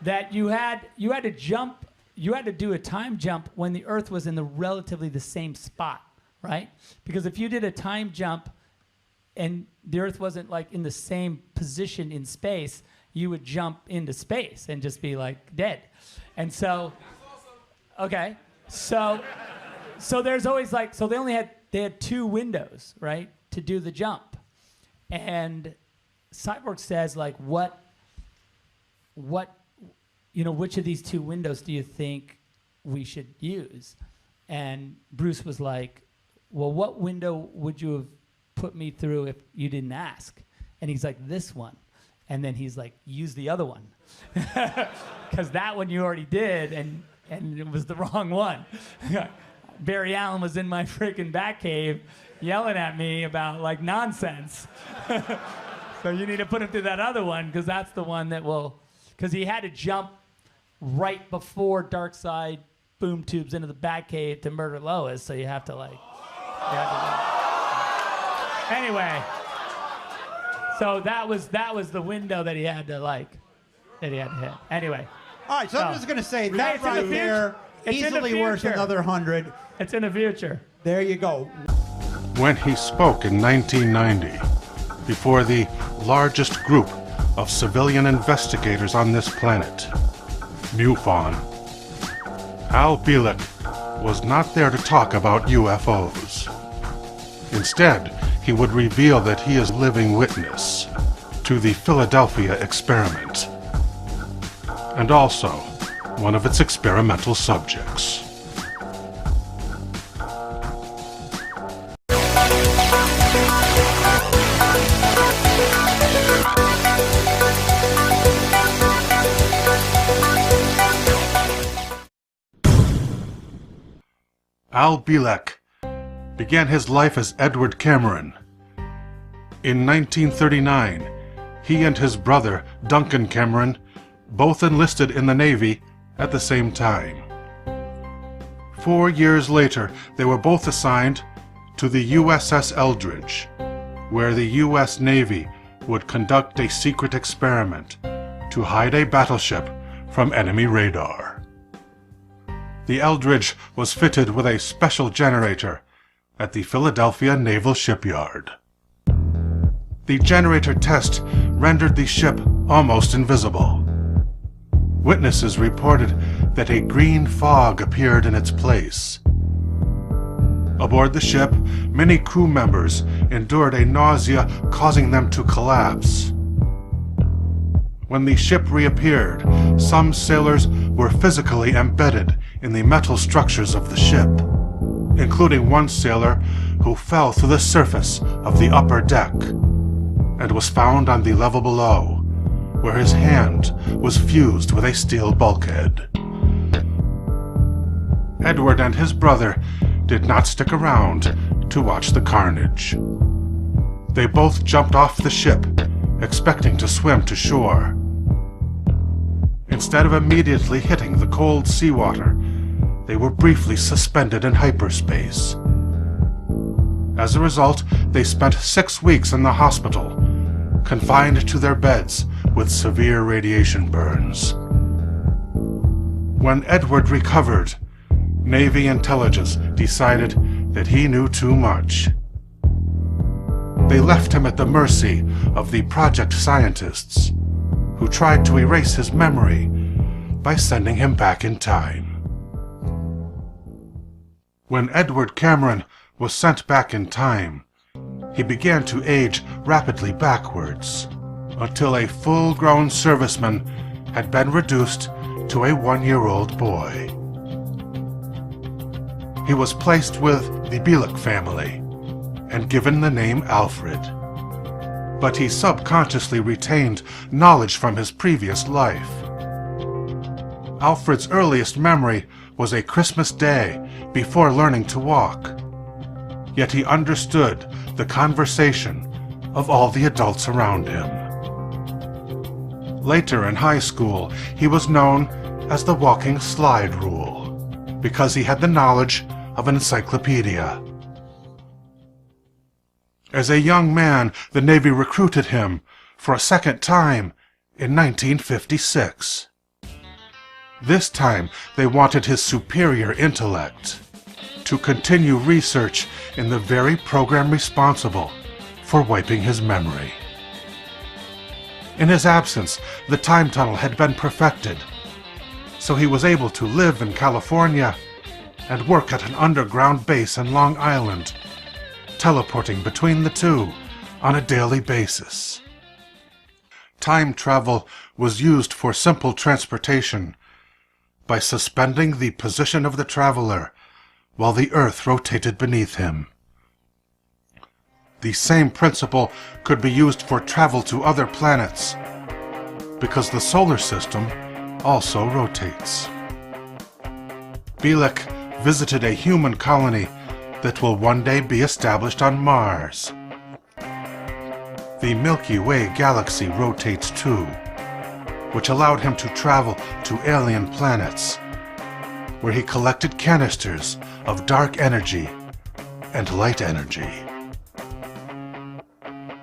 that you had to jump, you had to do a time jump when the Earth was in relatively the same spot, right? Because if you did a time jump and the Earth wasn't in the same position in space, you would jump into space and just be dead. And so, okay, so there's always so they had two windows, right, to do the jump. And Cyborg says which of these two windows do you think we should use? And Bruce was like, well, what window would you have put me through if you didn't ask? And he's like, this one. And then he's like, use the other one. Because that one you already did, and it was the wrong one. Barry Allen was in my freaking Batcave yelling at me about nonsense. So you need to put him through that other one, because that's the one that because he had to jump right before Darkseid boom tubes into the Batcave to murder Lois, so you have to anyway, so that was the window that he had to hit. Anyway. All right, so I'm just going to say that right there, easily worth another 100. It's in the future. There you go. When he spoke in 1990 before the largest group of civilian investigators on this planet, MUFON, Al Bielek was not there to talk about UFOs. Instead, he would reveal that he is living witness to the Philadelphia experiment, and also one of its experimental subjects. Al Bielek began his life as Edward Cameron. In 1939, he and his brother, Duncan Cameron, both enlisted in the Navy at the same time. 4 years later, they were both assigned to the USS Eldridge, where the U.S. Navy would conduct a secret experiment to hide a battleship from enemy radar. The Eldridge was fitted with a special generator at the Philadelphia Naval Shipyard. The generator test rendered the ship almost invisible. Witnesses reported that a green fog appeared in its place. Aboard the ship, many crew members endured a nausea causing them to collapse. When the ship reappeared, some sailors were physically embedded in the metal structures of the ship, including one sailor who fell through the surface of the upper deck and was found on the level below, where his hand was fused with a steel bulkhead. Edward and his brother did not stick around to watch the carnage. They both jumped off the ship, expecting to swim to shore. Instead of immediately hitting the cold seawater, they were briefly suspended in hyperspace. As a result, they spent 6 weeks in the hospital, confined to their beds with severe radiation burns. When Edward recovered, Navy intelligence decided that he knew too much. They left him at the mercy of the project scientists, who tried to erase his memory by sending him back in time. When Edward Cameron was sent back in time, he began to age rapidly backwards until a full-grown serviceman had been reduced to a 1-year-old boy. He was placed with the Bielek family and given the name Alfred. But he subconsciously retained knowledge from his previous life. Alfred's earliest memory was a Christmas day before learning to walk. Yet he understood the conversation of all the adults around him. Later in high school, he was known as the walking slide rule because he had the knowledge of an encyclopedia. As a young man, the Navy recruited him for a second time in 1956. This time, they wanted his superior intellect to continue research in the very program responsible for wiping his memory. In his absence, the time tunnel had been perfected, so he was able to live in California and work at an underground base in Long Island, teleporting between the two on a daily basis. Time travel was used for simple transportation by suspending the position of the traveler while the Earth rotated beneath him. The same principle could be used for travel to other planets, because the solar system also rotates. Bielek visited a human colony that will one day be established on Mars. The Milky Way galaxy rotates too, which allowed him to travel to alien planets, where he collected canisters of dark energy and light energy.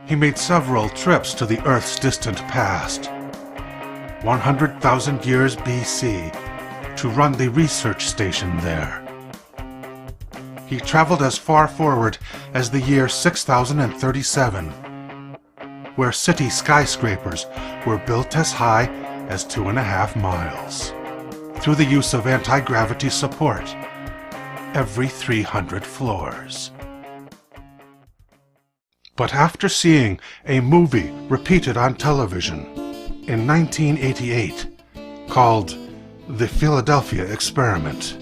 He made several trips to the Earth's distant past, 100,000 years BC, to run the research station there. He traveled as far forward as the year 6037, where city skyscrapers were built as high as 2.5 miles, through the use of anti-gravity support every 300 floors. But after seeing a movie repeated on television in 1988 called The Philadelphia Experiment,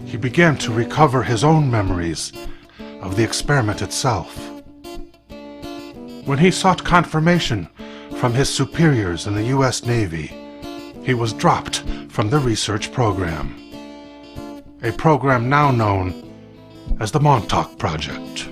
he began to recover his own memories of the experiment itself. When he sought confirmation from his superiors in the U.S. Navy, he was dropped from the research program, a program now known as the Montauk Project.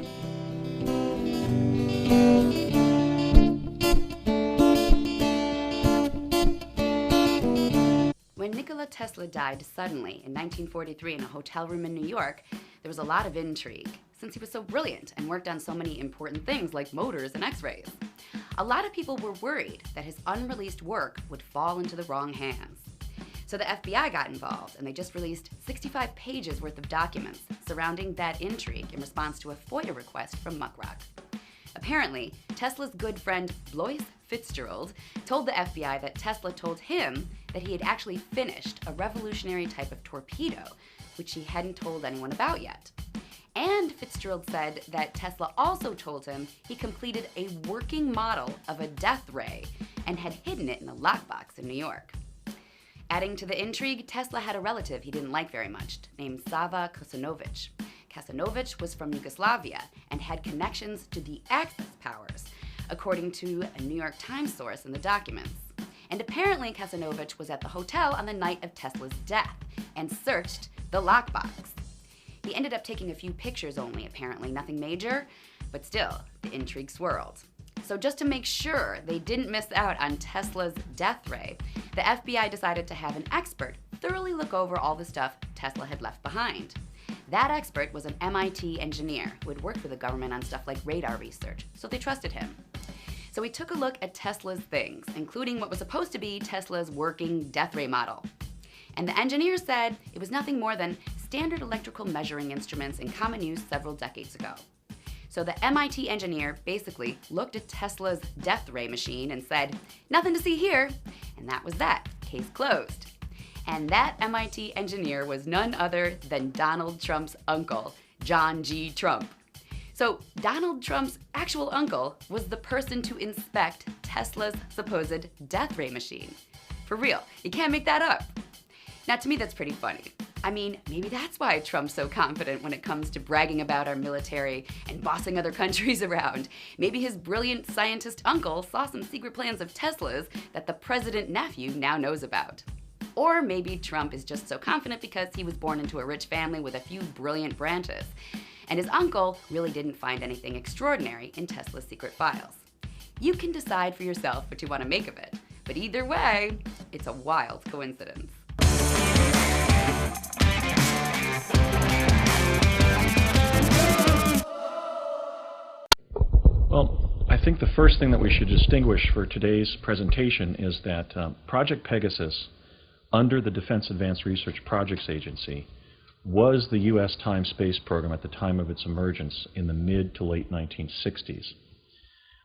When Nikola Tesla died suddenly in 1943 in a hotel room in New York, there was a lot of intrigue, since he was so brilliant and worked on so many important things like motors and x-rays. A lot of people were worried that his unreleased work would fall into the wrong hands. So the FBI got involved, and they just released 65 pages worth of documents surrounding that intrigue in response to a FOIA request from Muckrock. Apparently, Tesla's good friend Blois Fitzgerald told the FBI that Tesla told him that he had actually finished a revolutionary type of torpedo, which he hadn't told anyone about yet. And Fitzgerald said that Tesla also told him he completed a working model of a death ray and had hidden it in a lockbox in New York. Adding to the intrigue, Tesla had a relative he didn't like very much, named Sava Kasanovic. Kasanovic was from Yugoslavia and had connections to the Axis powers, according to a New York Times source in the documents. And apparently Kasanovic was at the hotel on the night of Tesla's death and searched the lockbox. He ended up taking a few pictures only, apparently, nothing major, but still, the intrigue swirled. So just to make sure they didn't miss out on Tesla's death ray, the FBI decided to have an expert thoroughly look over all the stuff Tesla had left behind. That expert was an MIT engineer who had worked for the government on stuff like radar research, so they trusted him. So he took a look at Tesla's things, including what was supposed to be Tesla's working death ray model. And the engineer said it was nothing more than standard electrical measuring instruments in common use several decades ago. So the MIT engineer basically looked at Tesla's death ray machine and said, "Nothing to see here," and that was that. Case closed. And that MIT engineer was none other than Donald Trump's uncle, John G. Trump. So Donald Trump's actual uncle was the person to inspect Tesla's supposed death ray machine. For real, you can't make that up. Now, to me, that's pretty funny. I mean, maybe that's why Trump's so confident when it comes to bragging about our military and bossing other countries around. Maybe his brilliant scientist uncle saw some secret plans of Tesla's that the president nephew now knows about. Or maybe Trump is just so confident because he was born into a rich family with a few brilliant branches, and his uncle really didn't find anything extraordinary in Tesla's secret files. You can decide for yourself what you want to make of it, but either way, it's a wild coincidence. Well, I think the first thing that we should distinguish for today's presentation is that Project Pegasus, under the Defense Advanced Research Projects Agency, was the U.S. time-space program at the time of its emergence in the mid to late 1960s.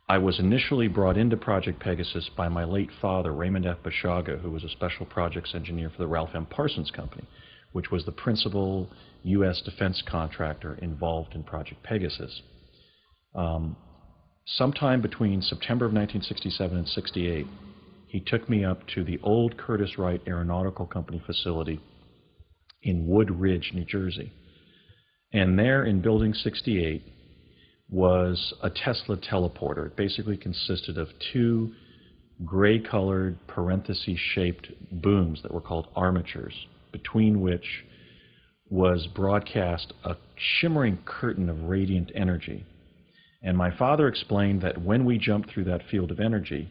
I was initially brought into Project Pegasus by my late father, Raymond F. Bashaga, who was a special projects engineer for the Ralph M. Parsons Company, which was the principal U.S. defense contractor involved in Project Pegasus. Sometime between September of 1967 and 68, he took me up to the old Curtiss-Wright Aeronautical Company facility in Wood Ridge, New Jersey. And there in Building 68 was a Tesla teleporter. It basically consisted of two gray-colored, parenthesis-shaped booms that were called armatures, between which was broadcast a shimmering curtain of radiant energy. And my father explained that when we jumped through that field of energy,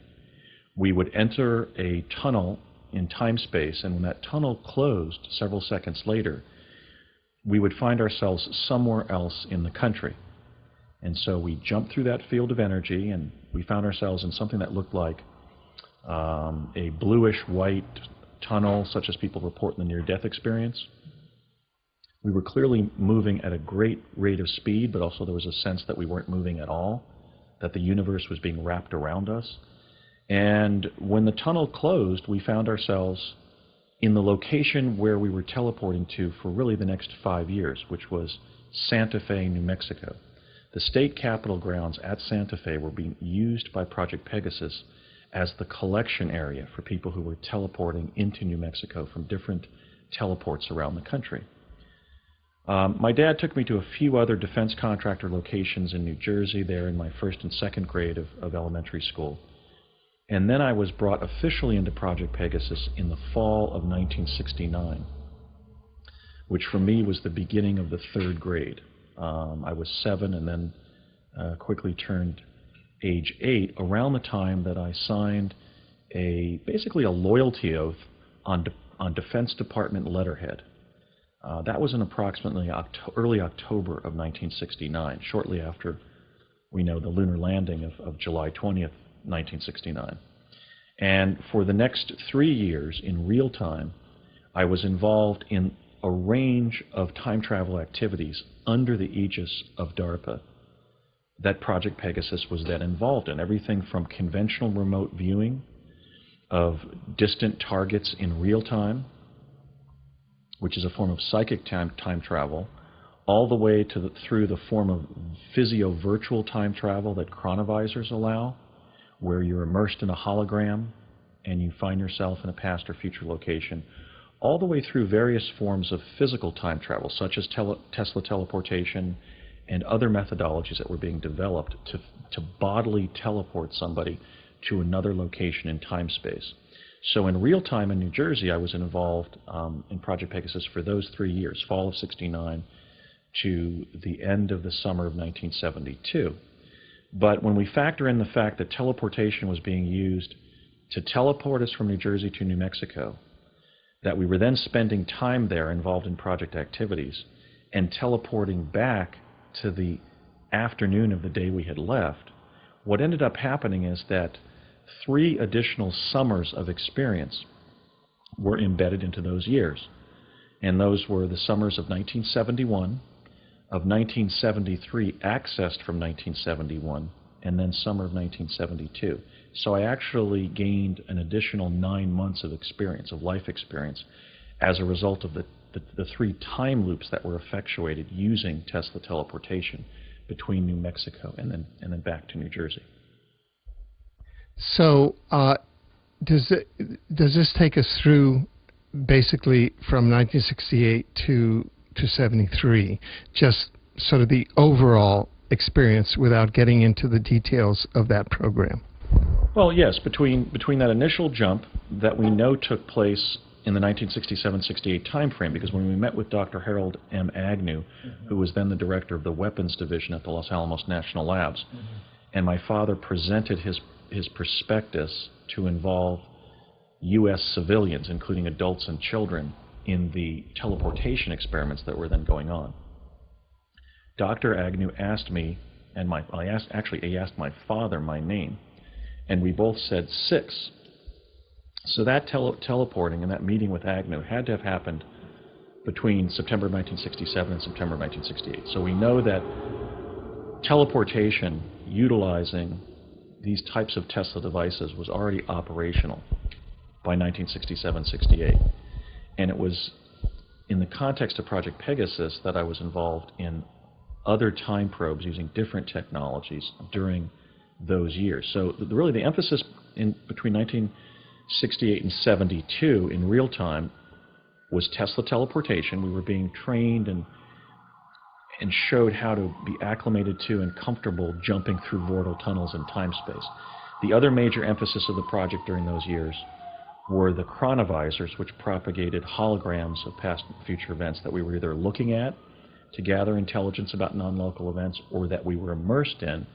we would enter a tunnel in time-space, and when that tunnel closed several seconds later, we would find ourselves somewhere else in the country. And so we jumped through that field of energy, and we found ourselves in something that looked like a bluish-white tunnel, such as people report in the near-death experience. We were clearly moving at a great rate of speed, but also there was a sense that we weren't moving at all, that the universe was being wrapped around us. And when the tunnel closed, we found ourselves in the location where we were teleporting to for really the next 5 years, which was Santa Fe, New Mexico. The state capitol grounds at Santa Fe were being used by Project Pegasus as the collection area for people who were teleporting into New Mexico from different teleports around the country. My dad took me to a few other defense contractor locations in New Jersey there in my first and second grade of elementary school. And then I was brought officially into Project Pegasus in the fall of 1969, which for me was the beginning of the third grade. I was 7 and then quickly turned age 8 around the time that I signed basically a loyalty oath on Defense Department letterhead. That was in approximately early October of 1969, shortly after we know the lunar landing of July 20th, 1969. And for the next 3 years, in real time, I was involved in a range of time travel activities under the aegis of DARPA that Project Pegasus was then involved in. Everything from conventional remote viewing of distant targets in real time, which is a form of psychic time travel, all the way to through the form of physio-virtual time travel that chronovisors allow, where you're immersed in a hologram and you find yourself in a past or future location, all the way through various forms of physical time travel, such as Tesla teleportation and other methodologies that were being developed to bodily teleport somebody to another location in time-space. So in real time in New Jersey, I was involved in Project Pegasus for those 3 years, fall of '69 to the end of the summer of 1972. But when we factor in the fact that teleportation was being used to teleport us from New Jersey to New Mexico, that we were then spending time there involved in project activities, and teleporting back to the afternoon of the day we had left, what ended up happening is that 3 additional summers of experience were embedded into those years. And those were the summers of 1971, of 1973, accessed from 1971, and then summer of 1972. So I actually gained an additional 9 months of experience, of life experience, as a result of the the 3 time loops that were effectuated using Tesla teleportation between New Mexico and then back to New Jersey. So does this take us through basically from 1968 to 73, just sort of the overall experience without getting into the details of that program? Well, yes, between that initial jump that we know took place in the 1967-68 timeframe, because when we met with Dr. Harold M. Agnew, who was then the director of the Weapons Division at the Los Alamos National Labs, and my father presented his prospectus to involve U.S. civilians, including adults and children, in the teleportation experiments that were then going on. Dr. Agnew asked me, and he asked my father my name, and we both said 6. So that teleporting and that meeting with Agnew had to have happened between September 1967 and September 1968. So we know that teleportation utilizing these types of Tesla devices was already operational by 1967-68. And it was in the context of Project Pegasus that I was involved in other time probes using different technologies during those years. So really the emphasis between 1968 and 72 in real time was Tesla teleportation. We were being trained and showed how to be acclimated to and comfortable jumping through vortal tunnels in time-space. The other major emphasis of the project during those years were the chronovisors, which propagated holograms of past and future events that we were either looking at to gather intelligence about non-local events, or that we were immersed in,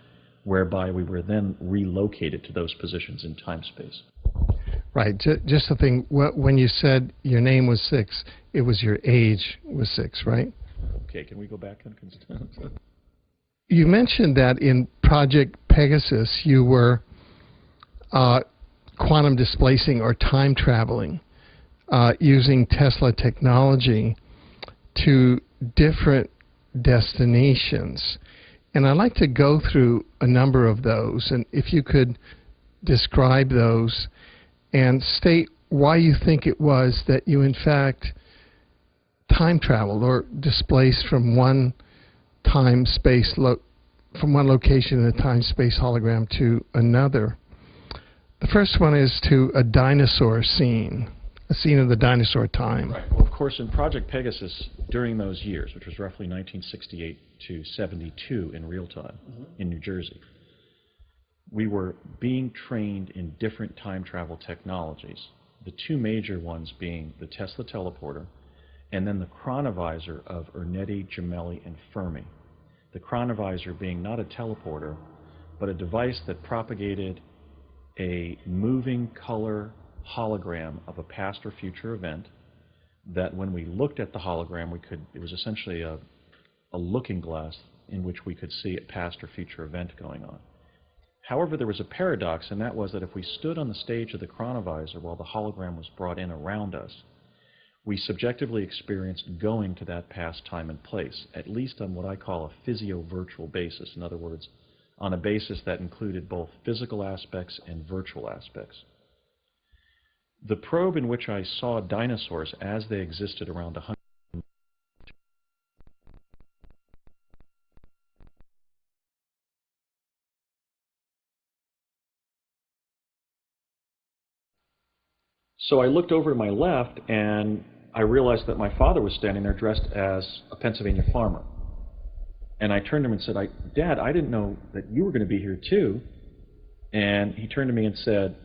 whereby we were then relocated to those positions in time-space. Right. Just the thing, when you said your name was 6, it was your age was 6, right? Okay, can we go back? You mentioned that in Project Pegasus you were quantum displacing or time traveling using Tesla technology to different destinations. And I'd like to go through a number of those, and if you could describe those and state why you think it was that you in fact time traveled or displaced from one from one location in a time-space hologram to another. The first one is to a dinosaur scene, a scene of the dinosaur time. Right. Well, of course, in Project Pegasus, during those years, which was roughly 1968 to 72 in real time in New Jersey, we were being trained in different time travel technologies, the 2 major ones being the Tesla teleporter and then the chronovisor of Ernetti, Gemelli, and Fermi. The chronovisor being not a teleporter, but a device that propagated a moving color hologram of a past or future event that when we looked at the hologram, it was essentially a looking glass in which we could see a past or future event going on. However, there was a paradox, and that was that if we stood on the stage of the chronovisor while the hologram was brought in around us, we subjectively experienced going to that past time and place, at least on what I call a physio-virtual basis. In other words, on a basis that included both physical aspects and virtual aspects. The probe in which I saw dinosaurs as they existed around 100. So I looked over to my left and I realized that my father was standing there dressed as a Pennsylvania farmer. And I turned to him and said, Dad, I didn't know that you were going to be here too. And he turned to me and said,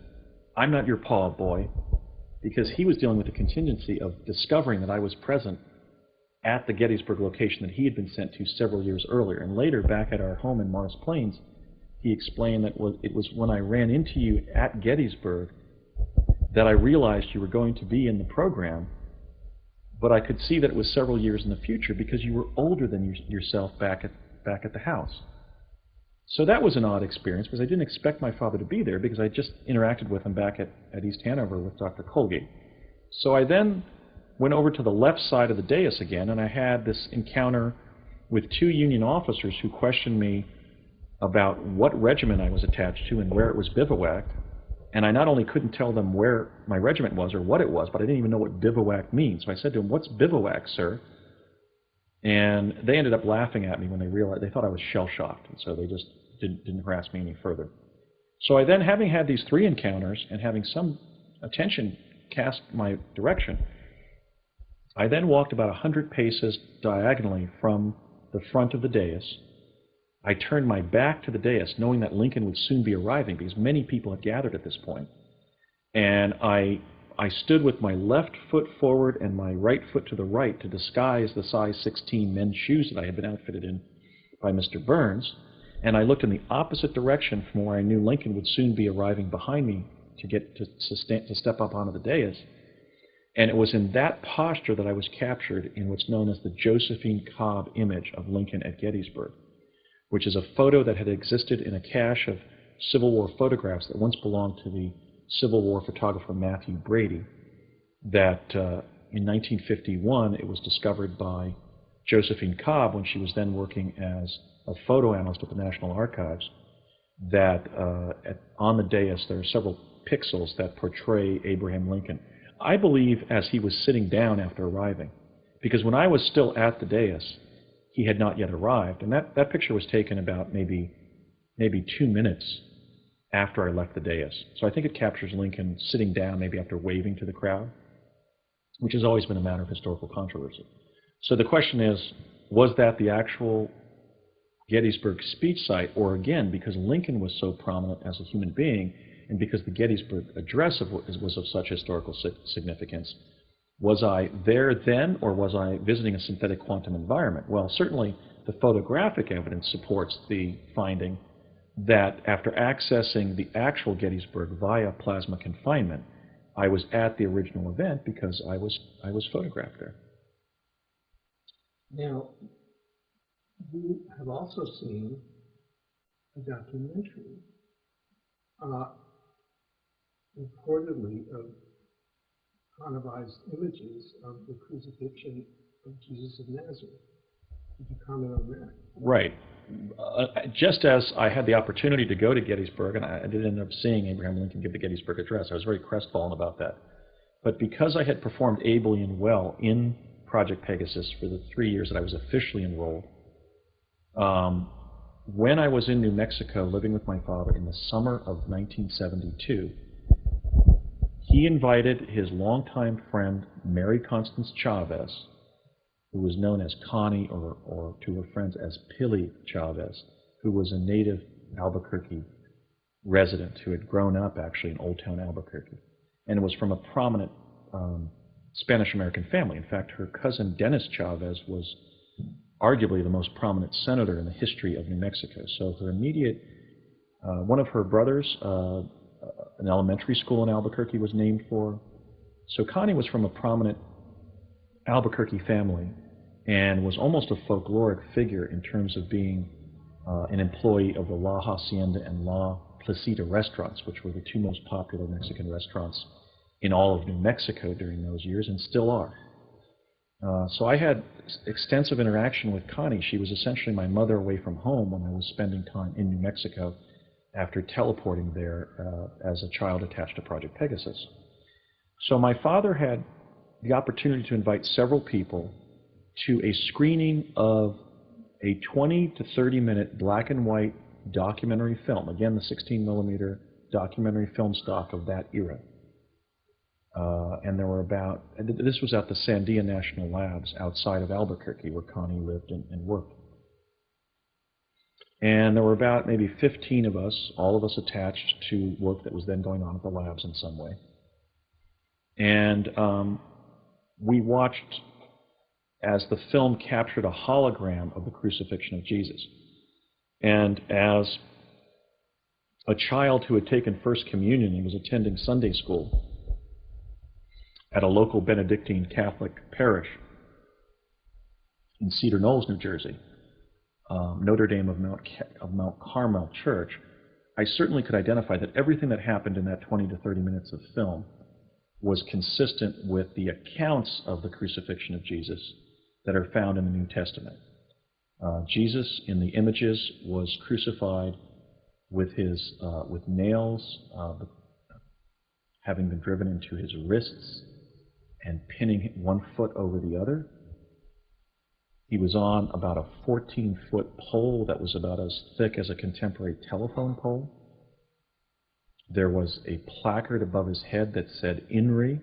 I'm not your paw, boy, because he was dealing with the contingency of discovering that I was present at the Gettysburg location that he had been sent to several years earlier. And later, back at our home in Morris Plains, he explained that it was when I ran into you at Gettysburg that I realized you were going to be in the program, but I could see that it was several years in the future because you were older than yourself back at the house. So that was an odd experience because I didn't expect my father to be there because I just interacted with him back at East Hanover with Dr. Colgate. So I then went over to the left side of the dais again, and I had this encounter with 2 Union officers who questioned me about what regiment I was attached to and where it was bivouacked. And I not only couldn't tell them where my regiment was or what it was, but I didn't even know what bivouac means. So I said to them, "What's bivouac, sir?" And they ended up laughing at me when they realized, they thought I was shell-shocked, and so they just didn't harass me any further. So I then, having had these 3 encounters and having some attention cast my direction, I then walked about 100 paces diagonally from the front of the dais. I turned my back to the dais, knowing that Lincoln would soon be arriving because many people had gathered at this point. And I stood with my left foot forward and my right foot to the right to disguise the size 16 men's shoes that I had been outfitted in by Mr. Burns. And I looked in the opposite direction from where I knew Lincoln would soon be arriving behind me to get to step up onto the dais. And it was in that posture that I was captured in what's known as the Josephine Cobb image of Lincoln at Gettysburg, which is a photo that had existed in a cache of Civil War photographs that once belonged to the Civil War photographer Matthew Brady, that in 1951 it was discovered by Josephine Cobb when she was then working as a photo analyst at the National Archives, that on the dais there are several pixels that portray Abraham Lincoln. I believe as he was sitting down after arriving, because when I was still at the dais, he had not yet arrived, and that picture was taken about maybe 2 minutes after I left the dais. So I think it captures Lincoln sitting down, maybe after waving to the crowd, which has always been a matter of historical controversy. So the question is, was that the actual Gettysburg speech site, or again, because Lincoln was so prominent as a human being, and because the Gettysburg Address was of such historical significance, was I there then, or was I visiting a synthetic quantum environment? Well, certainly the photographic evidence supports the finding that after accessing the actual Gettysburg via plasma confinement, I was at the original event because I was photographed there. Now, you have also seen a documentary, reportedly of canonicized images of the crucifixion of Jesus of Nazareth. Could you comment on that? Right. Just as I had the opportunity to go to Gettysburg, and I did end up seeing Abraham Lincoln give the Gettysburg Address, I was very crestfallen about that. But because I had performed ably and well in Project Pegasus for the 3 years that I was officially enrolled, when I was in New Mexico living with my father in the summer of 1972, he invited his longtime friend, Mary Constance Chavez, who was known as Connie, or to her friends as Pilly Chavez, who was a native Albuquerque resident who had grown up actually in Old Town Albuquerque, and was from a prominent Spanish-American family. In fact, her cousin Dennis Chavez was arguably the most prominent senator in the history of New Mexico. So her immediate, one of her brothers, an elementary school in Albuquerque was named for. So Connie was from a prominent Albuquerque family and was almost a folkloric figure in terms of being an employee of the La Hacienda and La Placita restaurants, which were the 2 most popular Mexican restaurants in all of New Mexico during those years and still are. So I had extensive interaction with Connie. She was essentially my mother away from home when I was spending time in New Mexico after teleporting there as a child attached to Project Pegasus. So my father had the opportunity to invite several people to a screening of a 20 to 30 minute black and white documentary film, again the 16 millimeter documentary film stock of that era. And there were about, this was at the Sandia National Labs outside of Albuquerque where Connie lived and worked. And there were about maybe 15 of us, all of us attached to work that was then going on at the labs in some way. And we watched as the film captured a hologram of the crucifixion of Jesus. And as a child who had taken First Communion and was attending Sunday school at a local Benedictine Catholic parish in Cedar Knolls, New Jersey, Notre Dame of Mount Carmel Church, I certainly could identify that everything that happened in that 20 to 30 minutes of film was consistent with the accounts of the crucifixion of Jesus that are found in the New Testament. Jesus, in the images, was crucified with nails having been driven into his wrists and pinning one foot over the other. He was on about a 14-foot pole that was about as thick as a contemporary telephone pole. There was a placard above his head that said INRI.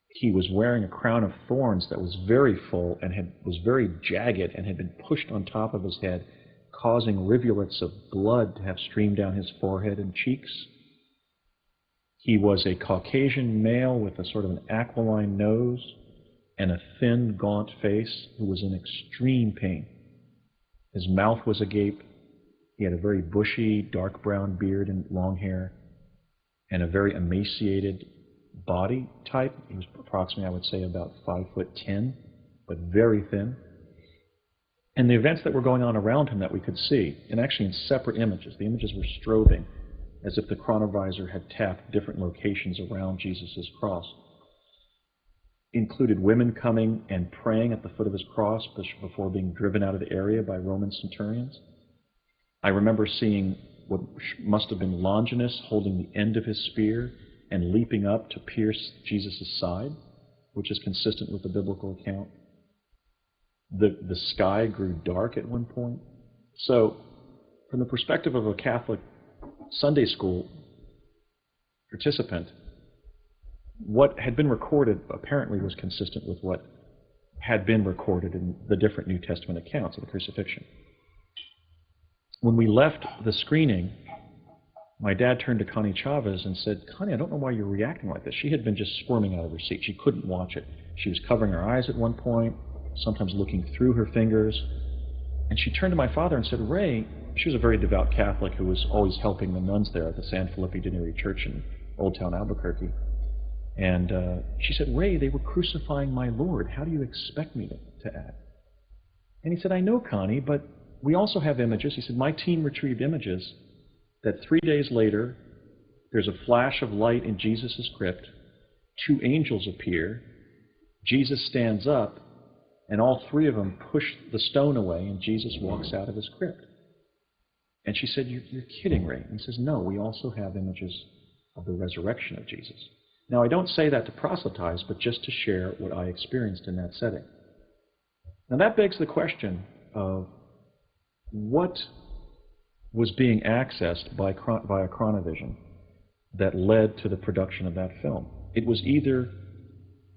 He was wearing a crown of thorns that was very full and was very jagged and had been pushed on top of his head, causing rivulets of blood to have streamed down his forehead and cheeks. He was a Caucasian male with a sort of an aquiline nose and a thin, gaunt face who was in extreme pain. His mouth was agape. He had a very bushy, dark brown beard and long hair, and a very emaciated body type. He was approximately, I would say, about 5'10", but very thin. And the events that were going on around him that we could see, and actually in separate images, the images were strobing, as if the chronovisor had tapped different locations around Jesus' cross, included women coming and praying at the foot of his cross before being driven out of the area by Roman centurions. I remember seeing what must have been Longinus holding the end of his spear and leaping up to pierce Jesus' side, which is consistent with the biblical account. The sky grew dark at one point. So, from the perspective of a Catholic Sunday school participant, what had been recorded apparently was consistent with what had been recorded in the different New Testament accounts of the crucifixion. When we left the screening, my dad turned to Connie Chavez and said, "Connie, I don't know why you're reacting like this." She had been just squirming out of her seat. She couldn't watch it. She was covering her eyes at one point, sometimes looking through her fingers. And she turned to my father and said, "Ray," she was a very devout Catholic who was always helping the nuns there at the San Felipe de Neri Church in Old Town Albuquerque. And she said, "Ray, they were crucifying my Lord. How do you expect me to act?" And he said, "I know, Connie, but we also have images." He said, "My team retrieved images that 3 days later, there's a flash of light in Jesus' crypt, 2 angels appear, Jesus stands up, and all 3 of them push the stone away, and Jesus walks out of his crypt." And she said, "You're kidding, Ray." And he says, "No, we also have images of the resurrection of Jesus." Now, I don't say that to proselytize, but just to share what I experienced in that setting. Now, that begs the question of what was being accessed via Chronovision that led to the production of that film. It was either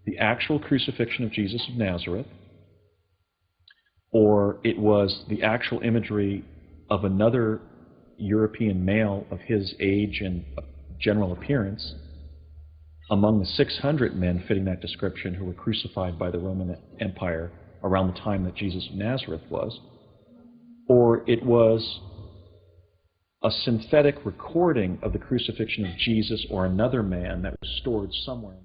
the actual crucifixion of Jesus of Nazareth, or it was the actual imagery of another European male of his age and general appearance among the 600 men fitting that description who were crucified by the Roman Empire around the time that Jesus of Nazareth was, or it was a synthetic recording of the crucifixion of Jesus or another man that was stored somewhere.